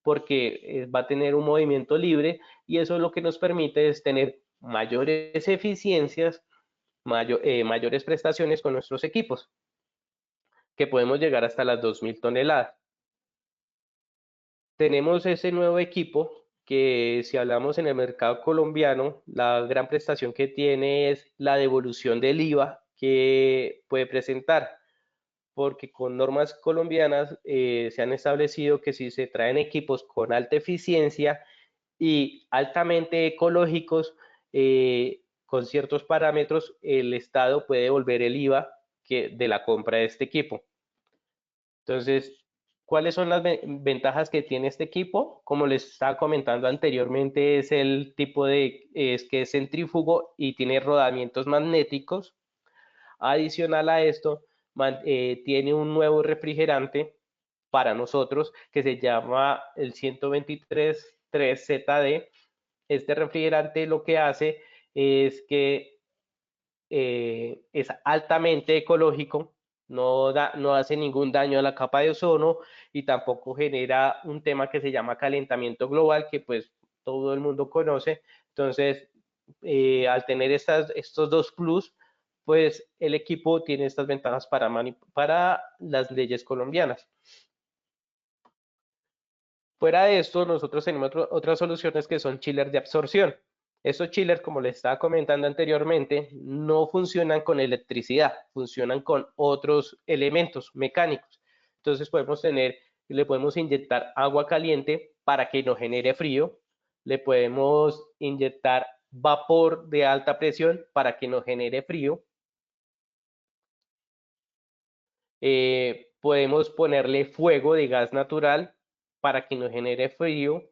porque va a tener un movimiento libre y eso lo que nos permite es tener mayores eficiencias, mayores prestaciones con nuestros equipos, que podemos llegar hasta las 2000 toneladas. Tenemos ese nuevo equipo que si hablamos en el mercado colombiano, la gran prestación que tiene es la devolución del IVA que puede presentar, porque con normas colombianas se han establecido que si se traen equipos con alta eficiencia y altamente ecológicos, con ciertos parámetros, el Estado puede devolver el IVA de la compra de este equipo. Entonces, ¿cuáles son las ventajas que tiene este equipo? Como les estaba comentando anteriormente, es el tipo es que es centrífugo y tiene rodamientos magnéticos. Adicional a esto, tiene un nuevo refrigerante para nosotros que se llama el 123.3ZD. Este refrigerante lo que hace es que es altamente ecológico, no hace ningún daño a la capa de ozono y tampoco genera un tema que se llama calentamiento global, que pues todo el mundo conoce. Entonces, al tener estos dos plus, pues el equipo tiene estas ventajas para las leyes colombianas. Fuera de esto, nosotros tenemos otras soluciones que son chillers de absorción. Estos chillers, como les estaba comentando anteriormente, no funcionan con electricidad, funcionan con otros elementos mecánicos. Entonces le podemos inyectar agua caliente para que no genere frío, le podemos inyectar vapor de alta presión para que no genere frío, podemos ponerle fuego de gas natural para que no genere frío,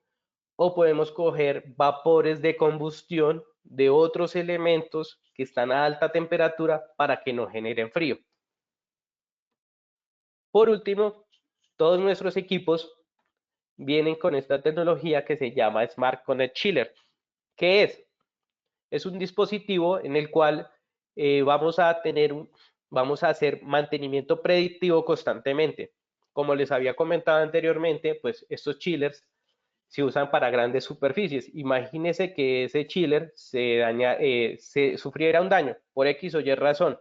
o podemos coger vapores de combustión de otros elementos que están a alta temperatura para que no generen frío. Por último, todos nuestros equipos vienen con esta tecnología que se llama Smart Connect Chiller. ¿Qué es? Es un dispositivo en el cual vamos a hacer mantenimiento predictivo constantemente. Como les había comentado anteriormente, pues estos chillers se usan para grandes superficies. Imagínese que ese chiller se sufriera un daño por X o Y razón.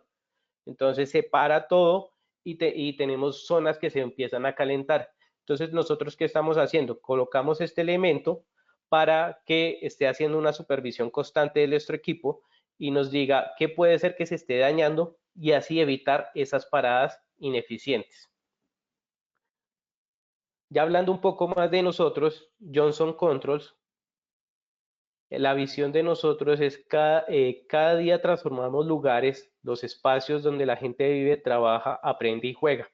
Entonces se para todo y tenemos zonas que se empiezan a calentar. Entonces nosotros, ¿qué estamos haciendo? Colocamos este elemento para que esté haciendo una supervisión constante de nuestro equipo y nos diga qué puede ser que se esté dañando y así evitar esas paradas ineficientes. Ya hablando un poco más de nosotros, Johnson Controls, la visión de nosotros es cada día transformamos lugares, los espacios donde la gente vive, trabaja, aprende y juega.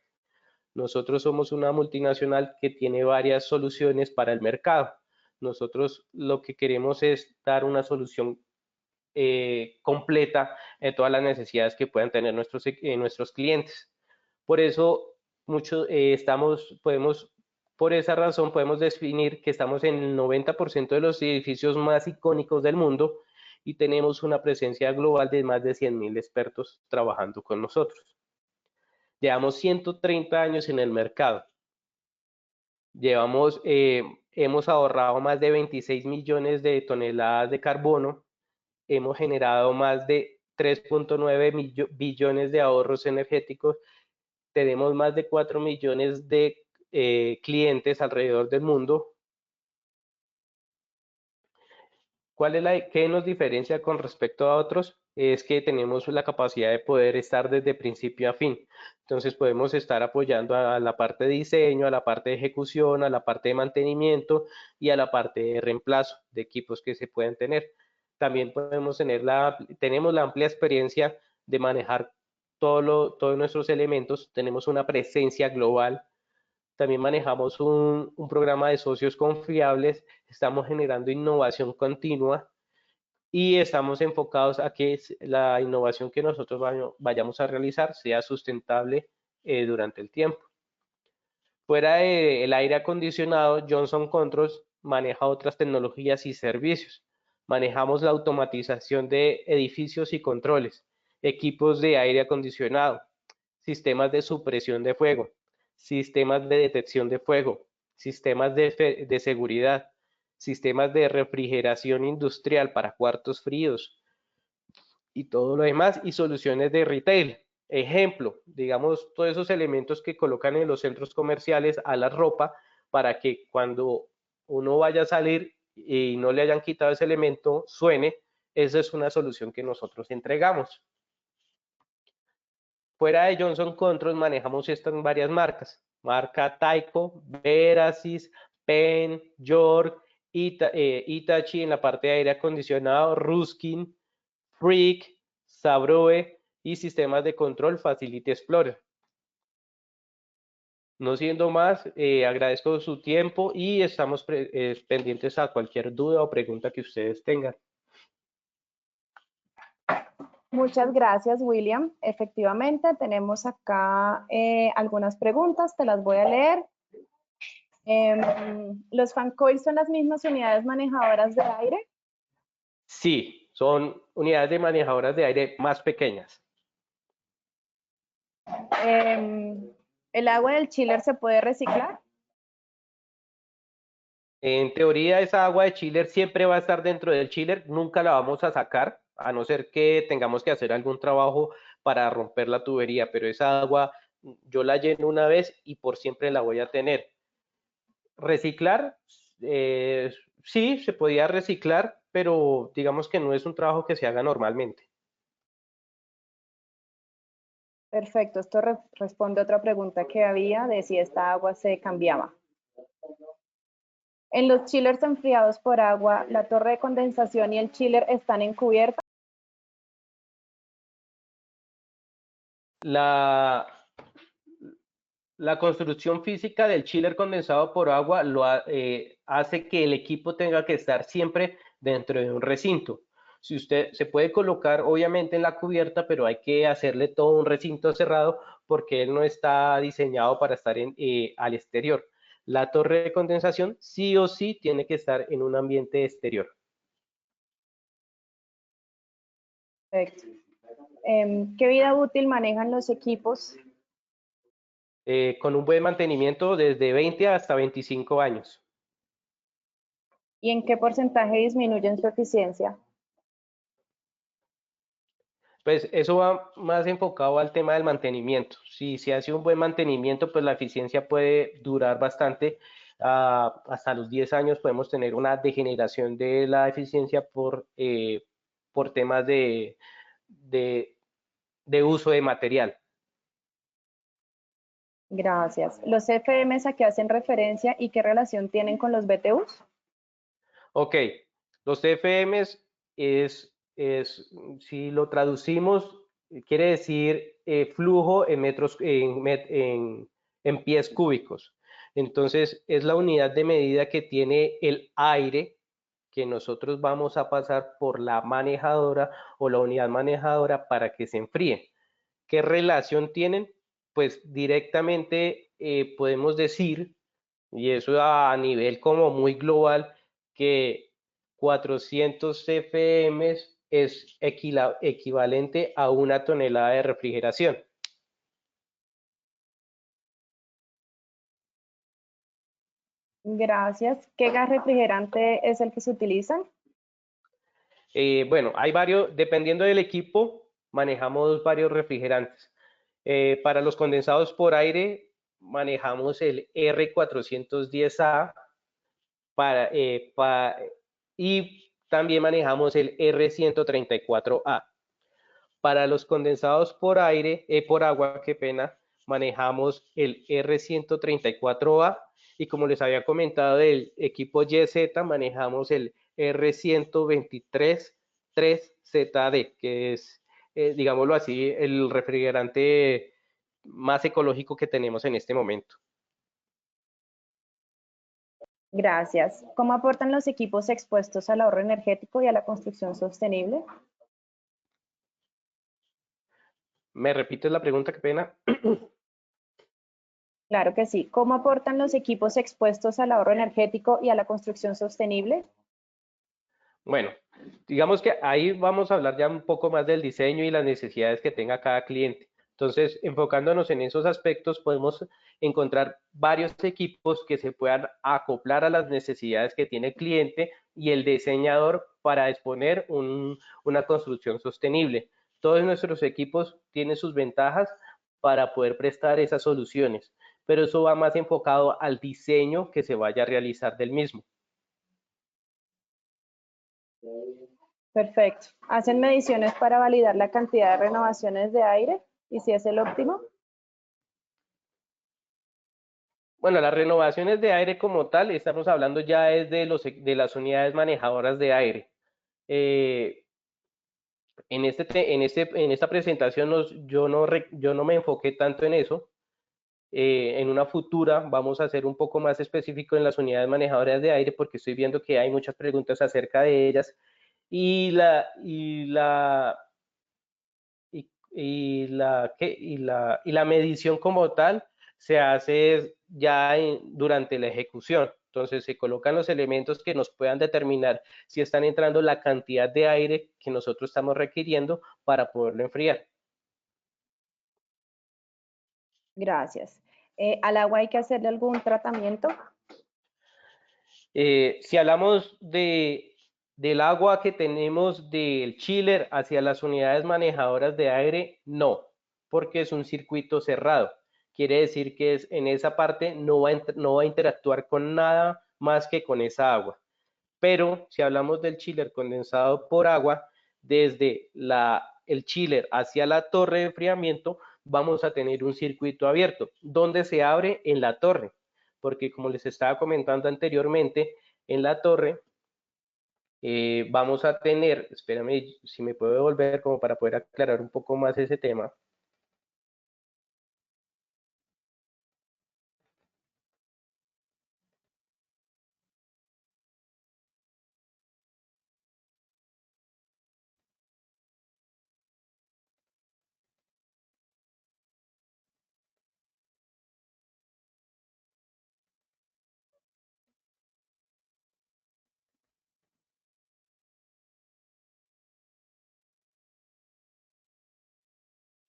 Nosotros somos una multinacional que tiene varias soluciones para el mercado. Nosotros lo que queremos es dar una solución completa de todas las necesidades que puedan tener nuestros clientes. Por eso, por esa razón, podemos definir que estamos en el 90% de los edificios más icónicos del mundo y tenemos una presencia global de más de 100.000 expertos trabajando con nosotros. Llevamos 130 años en el mercado. Hemos ahorrado más de 26 millones de toneladas de carbono. Hemos generado más de 3.9 billones de ahorros energéticos. Tenemos más de 4 millones de clientes alrededor del mundo. ¿Qué nos diferencia con respecto a otros? Es que tenemos la capacidad de poder estar desde principio a fin. Entonces podemos estar apoyando a la parte de diseño, a la parte de ejecución, a la parte de mantenimiento y a la parte de reemplazo de equipos que se pueden tener. También tenemos la amplia experiencia de manejar todos nuestros elementos. Tenemos una presencia global. También manejamos un programa de socios confiables, estamos generando innovación continua y estamos enfocados a que la innovación que nosotros vayamos a realizar sea sustentable durante el tiempo. Fuera del aire acondicionado, Johnson Controls maneja otras tecnologías y servicios. Manejamos la automatización de edificios y controles, equipos de aire acondicionado, sistemas de supresión de fuego, sistemas de detección de fuego, sistemas de seguridad, sistemas de refrigeración industrial para cuartos fríos y todo lo demás, y soluciones de retail. Ejemplo, digamos, todos esos elementos que colocan en los centros comerciales a la ropa para que cuando uno vaya a salir y no le hayan quitado ese elemento, suene. Esa es una solución que nosotros entregamos. Fuera de Johnson Controls manejamos estas varias marcas. Marca Tyco, Verasis, Penn, York, Hitachi en la parte de aire acondicionado, Ruskin, Freak, Sabroe y sistemas de control Facility Explorer. No siendo más, agradezco su tiempo y estamos pendientes a cualquier duda o pregunta que ustedes tengan. Muchas gracias, William. Efectivamente, tenemos acá algunas preguntas, te las voy a leer. ¿Los fan coils son las mismas unidades manejadoras de aire? Sí, son unidades de manejadoras de aire más pequeñas. ¿El agua del chiller se puede reciclar? En teoría, esa agua de chiller siempre va a estar dentro del chiller, nunca la vamos a sacar, a no ser que tengamos que hacer algún trabajo para romper la tubería, pero esa agua yo la lleno una vez y por siempre la voy a tener. Reciclar, sí, se podía reciclar, pero digamos que no es un trabajo que se haga normalmente. Perfecto, esto responde a otra pregunta que había de si esta agua se cambiaba. En los chillers enfriados por agua, ¿la torre de condensación y el chiller están en cubierta? La construcción física del chiller condensado por agua hace que el equipo tenga que estar siempre dentro de un recinto. Si usted se puede colocar obviamente en la cubierta, pero hay que hacerle todo un recinto cerrado porque él no está diseñado para estar al exterior. La torre de condensación sí o sí tiene que estar en un ambiente exterior. Perfecto. ¿Qué vida útil manejan los equipos? Con un buen mantenimiento desde 20 hasta 25 años. ¿Y en qué porcentaje disminuyen su eficiencia? Pues eso va más enfocado al tema del mantenimiento. Si se hace un buen mantenimiento, pues la eficiencia puede durar bastante. Hasta los 10 años podemos tener una degeneración de la eficiencia por temas de uso de material. Gracias. ¿Los CFMs a qué hacen referencia y qué relación tienen con los BTUs? Ok, los CFMs si lo traducimos, quiere decir flujo en metros, en pies cúbicos. Entonces, es la unidad de medida que tiene el aire que nosotros vamos a pasar por la manejadora o la unidad manejadora para que se enfríe. ¿Qué relación tienen? Pues directamente podemos decir, y eso a nivel como muy global, que 400 CFM es equivalente a 1 tonelada de refrigeración. Gracias. ¿Qué gas refrigerante es el que se utiliza? Bueno, hay varios, dependiendo del equipo, manejamos varios refrigerantes. Para los condensados por aire, manejamos el R410A y también manejamos el R134A. Para los condensados por aire, por agua, qué pena, manejamos el R134A y como les había comentado del equipo YZ, manejamos el R123-3ZD, que es, digámoslo así, el refrigerante más ecológico que tenemos en este momento. Gracias. ¿Cómo aportan los equipos expuestos al ahorro energético y a la construcción sostenible? ¿Me repites la pregunta? Qué pena. Claro que sí. ¿Cómo aportan los equipos expuestos al ahorro energético y a la construcción sostenible? Bueno, digamos que ahí vamos a hablar ya un poco más del diseño y las necesidades que tenga cada cliente. Entonces, enfocándonos en esos aspectos, podemos encontrar varios equipos que se puedan acoplar a las necesidades que tiene el cliente y el diseñador para exponer una construcción sostenible. Todos nuestros equipos tienen sus ventajas para poder prestar esas soluciones, pero eso va más enfocado al diseño que se vaya a realizar del mismo. Perfecto. ¿Hacen mediciones para validar la cantidad de renovaciones de aire y si es el óptimo? Bueno, las renovaciones de aire como tal, estamos hablando ya es de las unidades manejadoras de aire. Eh, en esta presentación yo no me enfoqué tanto en eso. En una futura vamos a ser un poco más específico en las unidades manejadoras de aire porque estoy viendo que hay muchas preguntas acerca de ellas y la medición como tal se hace ya durante la ejecución. Entonces se colocan los elementos que nos puedan determinar si están entrando la cantidad de aire que nosotros estamos requiriendo para poderlo enfriar. Gracias. ¿Al agua hay que hacerle algún tratamiento? Si hablamos del agua que tenemos del chiller hacia las unidades manejadoras de aire, no, porque es un circuito cerrado. Quiere decir que en esa parte no va a interactuar con nada más que con esa agua. Pero si hablamos del chiller condensado por agua, desde el chiller hacia la torre de enfriamiento, vamos a tener un circuito abierto, donde se abre en la torre, porque como les estaba comentando anteriormente, en la torre vamos a tener, espérame si me puedo devolver como para poder aclarar un poco más ese tema.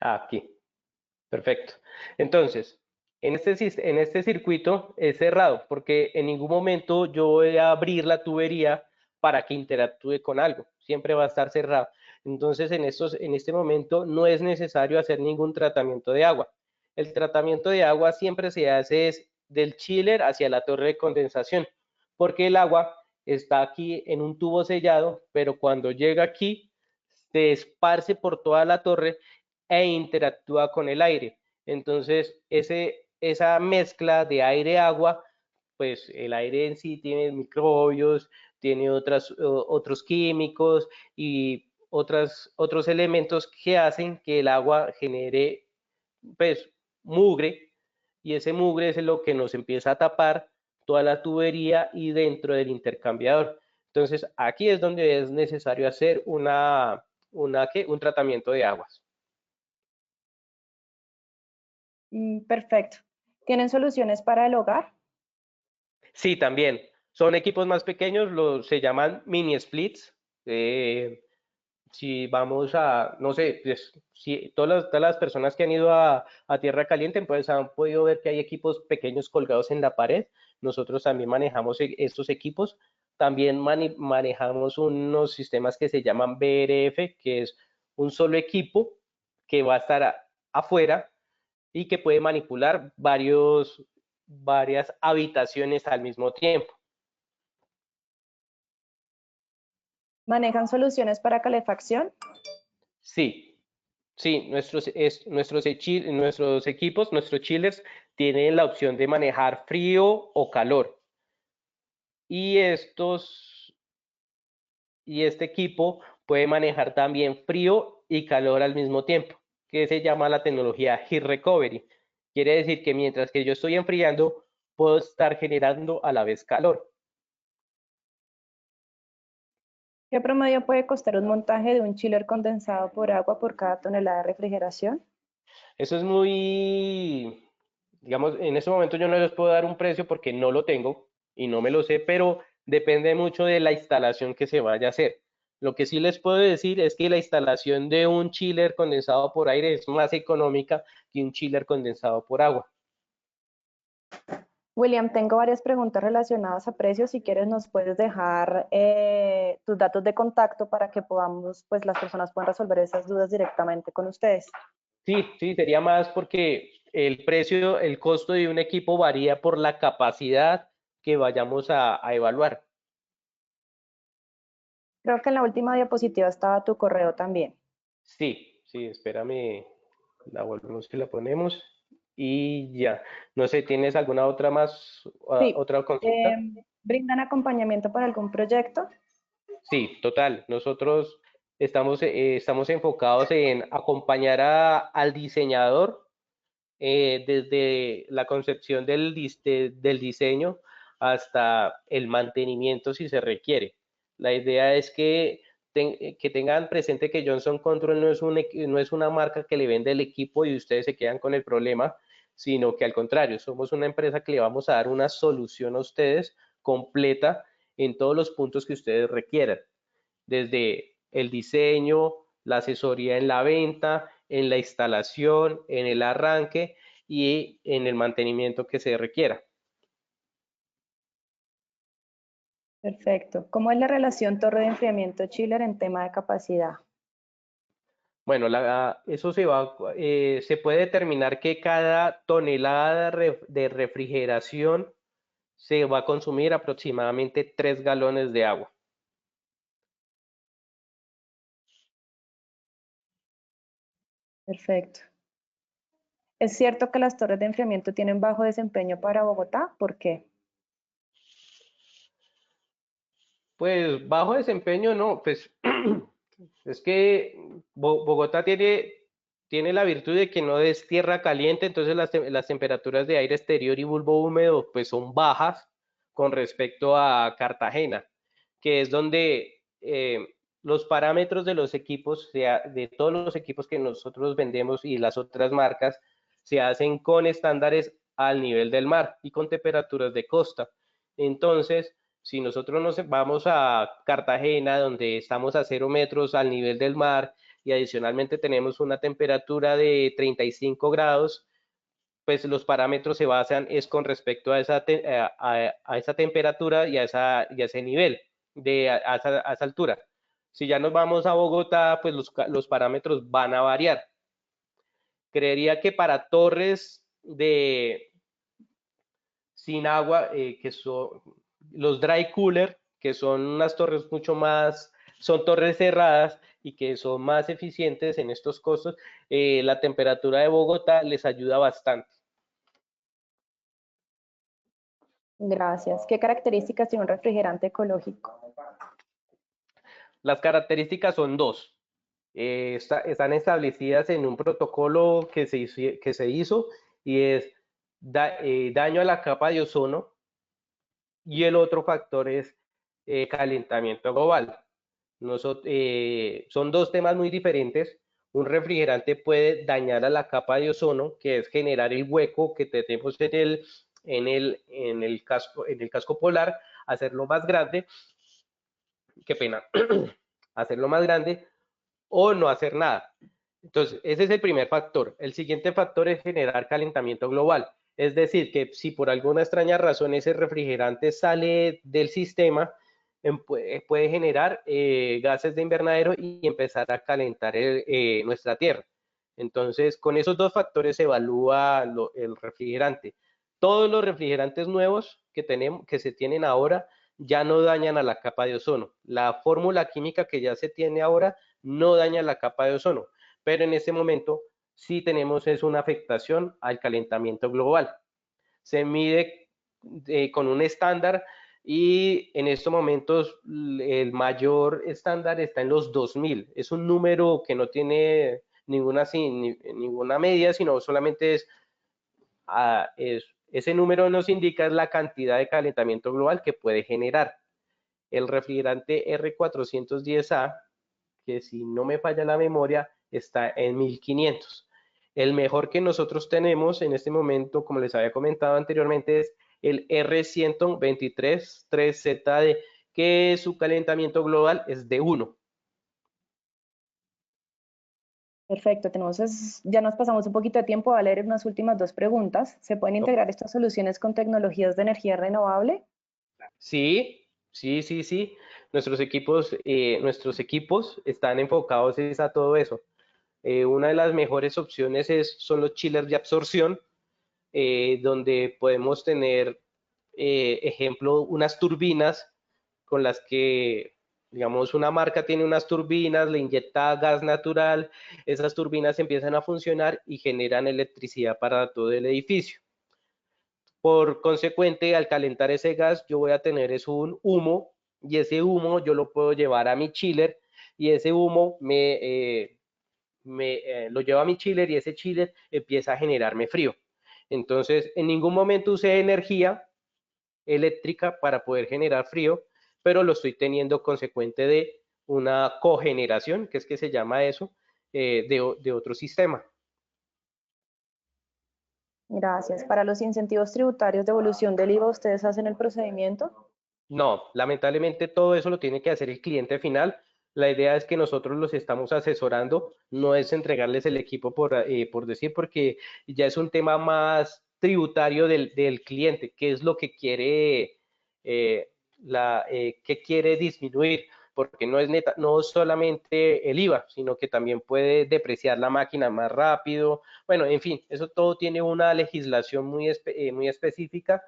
Aquí, perfecto. Entonces, en este circuito es cerrado porque en ningún momento yo voy a abrir la tubería para que interactúe con algo. Siempre va a estar cerrado. Entonces, en este momento no es necesario hacer ningún tratamiento de agua. El tratamiento de agua siempre se hace es del chiller hacia la torre de condensación, porque el agua está aquí en un tubo sellado, pero cuando llega aquí se esparce por toda la torre e interactúa con el aire. Entonces, esa mezcla de aire-agua, pues el aire en sí tiene microbios, tiene otros químicos y otros elementos que hacen que el agua genere, pues, mugre y ese mugre es lo que nos empieza a tapar toda la tubería y dentro del intercambiador. Entonces, aquí es donde es necesario hacer un tratamiento de aguas. Perfecto. ¿Tienen soluciones para el hogar? Sí, también. Son equipos más pequeños, se llaman mini splits. Si vamos a, no sé, pues, si todas las personas que han ido a Tierra Caliente, pues han podido ver que hay equipos pequeños colgados en la pared. Nosotros también manejamos estos equipos. También manejamos unos sistemas que se llaman BRF, que es un solo equipo que va a estar afuera y que puede manipular varias habitaciones al mismo tiempo. ¿Manejan soluciones para calefacción? Sí, sí, nuestros equipos, nuestros chillers, tienen la opción de manejar frío o calor. Y este equipo puede manejar también frío y calor al mismo tiempo, que se llama la tecnología Heat Recovery. Quiere decir que mientras que yo estoy enfriando, puedo estar generando a la vez calor. ¿Qué promedio puede costar un montaje de un chiller condensado por agua por cada tonelada de refrigeración? Eso es muy, digamos, en este momento yo no les puedo dar un precio porque no lo tengo y no me lo sé, pero depende mucho de la instalación que se vaya a hacer. Lo que sí les puedo decir es que la instalación de un chiller condensado por aire es más económica que un chiller condensado por agua. William, tengo varias preguntas relacionadas a precios. Si quieres, nos puedes dejar tus datos de contacto para que podamos, pues las personas puedan resolver esas dudas directamente con ustedes. Sí, sí, sería más porque el precio, el costo de un equipo varía por la capacidad que vayamos a evaluar. Creo que en la última diapositiva estaba tu correo también. Sí, sí, espérame, la volvemos y la ponemos y ya. No sé, ¿tienes alguna otra más, Sí. otra consulta? ¿Brindan acompañamiento para algún proyecto? Sí, total. Nosotros estamos enfocados en acompañar al diseñador desde la concepción del diseño hasta el mantenimiento si se requiere. La idea es que tengan presente que Johnson Control no es una marca que le vende el equipo y ustedes se quedan con el problema, sino que al contrario, somos una empresa que le vamos a dar una solución a ustedes completa en todos los puntos que ustedes requieran, desde el diseño, la asesoría en la venta, en la instalación, en el arranque y en el mantenimiento que se requiera. Perfecto. ¿Cómo es la relación torre de enfriamiento chiller en tema de capacidad? Bueno, eso se puede determinar que cada tonelada de refrigeración se va a consumir aproximadamente 3 galones de agua. Perfecto. ¿Es cierto que las torres de enfriamiento tienen bajo desempeño para Bogotá? ¿Por qué? Pues bajo desempeño no, pues es que Bogotá tiene la virtud de que no es tierra caliente, entonces las temperaturas de aire exterior y bulbo húmedo pues son bajas con respecto a Cartagena, que es donde los parámetros de los equipos, de todos los equipos que nosotros vendemos y las otras marcas, se hacen con estándares al nivel del mar y con temperaturas de costa. Entonces, si nosotros nos vamos a Cartagena, donde estamos a 0 metros al nivel del mar y adicionalmente tenemos una temperatura de 35 grados, pues los parámetros se basan es con respecto a esa temperatura y a ese nivel, a esa altura. Si ya nos vamos a Bogotá, pues los parámetros van a variar. Creería que para torres sin agua, que son los dry cooler, que son unas torres mucho más, son torres cerradas y que son más eficientes en estos costos, la temperatura de Bogotá les ayuda bastante. Gracias. ¿Qué características tiene un refrigerante ecológico? Las características son dos. Están establecidas en un protocolo que se hizo y es daño a la capa de ozono, y el otro factor es calentamiento global. Son dos temas muy diferentes. Un refrigerante puede dañar a la capa de ozono, que es generar el hueco que tenemos en el casco polar, hacerlo más grande, qué pena, hacerlo más grande o no hacer nada. Entonces, ese es el primer factor. El siguiente factor es generar calentamiento global. Es decir, que si por alguna extraña razón ese refrigerante sale del sistema, puede generar gases de invernadero y empezar a calentar nuestra Tierra. Entonces, con esos dos factores se evalúa el refrigerante. Todos los refrigerantes nuevos que se tienen ahora ya no dañan a la capa de ozono. La fórmula química que ya se tiene ahora no daña la capa de ozono, pero en este momento sí tenemos es una afectación al calentamiento global. Se mide con un estándar y en estos momentos el mayor estándar está en los 2000. Es un número que no tiene ninguna media, sino solamente ese número nos indica la cantidad de calentamiento global que puede generar. El refrigerante R410A, que si no me falla la memoria, está en 1500. El mejor que nosotros tenemos en este momento, como les había comentado anteriormente, es el R123-3ZD, que su calentamiento global es de 1. Perfecto, ya nos pasamos un poquito de tiempo a leer unas últimas dos preguntas. ¿Se pueden integrar estas soluciones con tecnologías de energía renovable? Sí, sí, sí, sí. Nuestros equipos están enfocados a todo eso. Una de las mejores opciones son los chillers de absorción, donde podemos tener, ejemplo, unas turbinas con las que, digamos, una marca tiene unas turbinas, le inyecta gas natural, esas turbinas empiezan a funcionar y generan electricidad para todo el edificio. Por consecuente, al calentar ese gas, yo voy a tener un humo, y ese humo yo lo puedo llevar a mi chiller, y ese humo lo llevo a mi chiller y ese chiller empieza a generarme frío. Entonces, en ningún momento usé energía eléctrica para poder generar frío, pero lo estoy teniendo consecuente de una cogeneración, que es que se llama eso, de otro sistema. Gracias. Para los incentivos tributarios de devolución del IVA, ¿ustedes hacen el procedimiento? No, lamentablemente todo eso lo tiene que hacer el cliente final. La idea es que nosotros los estamos asesorando, no es entregarles el equipo por decir, porque ya es un tema más tributario del cliente, qué es lo que quiere, qué quiere disminuir, porque no solamente el IVA, sino que también puede depreciar la máquina más rápido. Bueno, en fin, eso todo tiene una legislación muy específica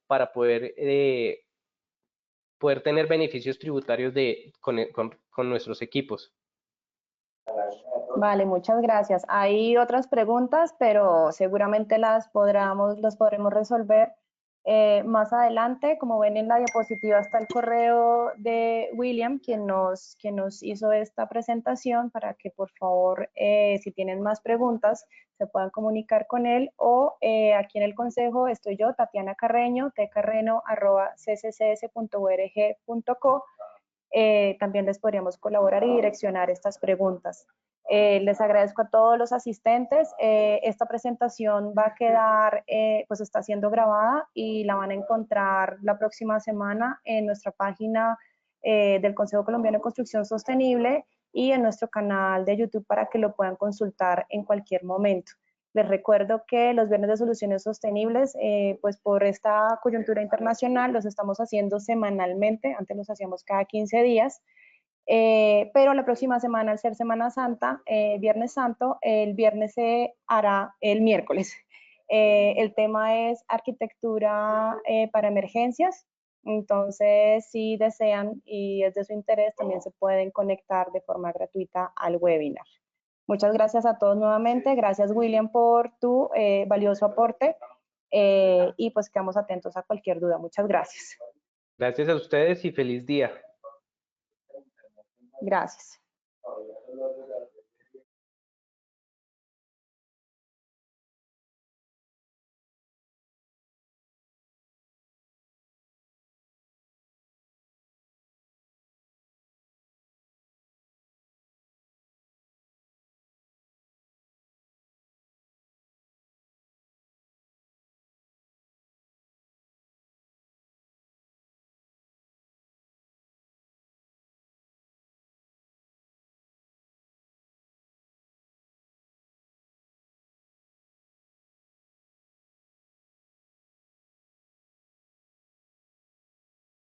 para poder tener beneficios tributarios con nuestros equipos. Vale, muchas gracias. Hay otras preguntas, pero seguramente las podremos resolver más adelante. Como ven en la diapositiva está el correo de William, quien nos hizo esta presentación, para que por favor, si tienen más preguntas, se puedan comunicar con él, o aquí en el consejo estoy yo, Tatiana Carreño, tcarreno@cccs.org.co. También les podríamos colaborar y direccionar estas preguntas. Les agradezco a todos los asistentes. Esta presentación va a quedar, pues está siendo grabada y la van a encontrar la próxima semana en nuestra página del Consejo Colombiano de Construcción Sostenible y en nuestro canal de YouTube para que lo puedan consultar en cualquier momento. Les recuerdo que los viernes de soluciones sostenibles, pues por esta coyuntura internacional, los estamos haciendo semanalmente. Antes los hacíamos cada 15 días. Pero la próxima semana, al ser Semana Santa, Viernes Santo, el viernes se hará el miércoles. El tema es arquitectura para emergencias. Entonces, si desean y es de su interés, también se pueden conectar de forma gratuita al webinar. Muchas gracias a todos nuevamente. Gracias, William, por tu valioso aporte. Y pues quedamos atentos a cualquier duda. Muchas gracias. Gracias a ustedes y feliz día. Gracias.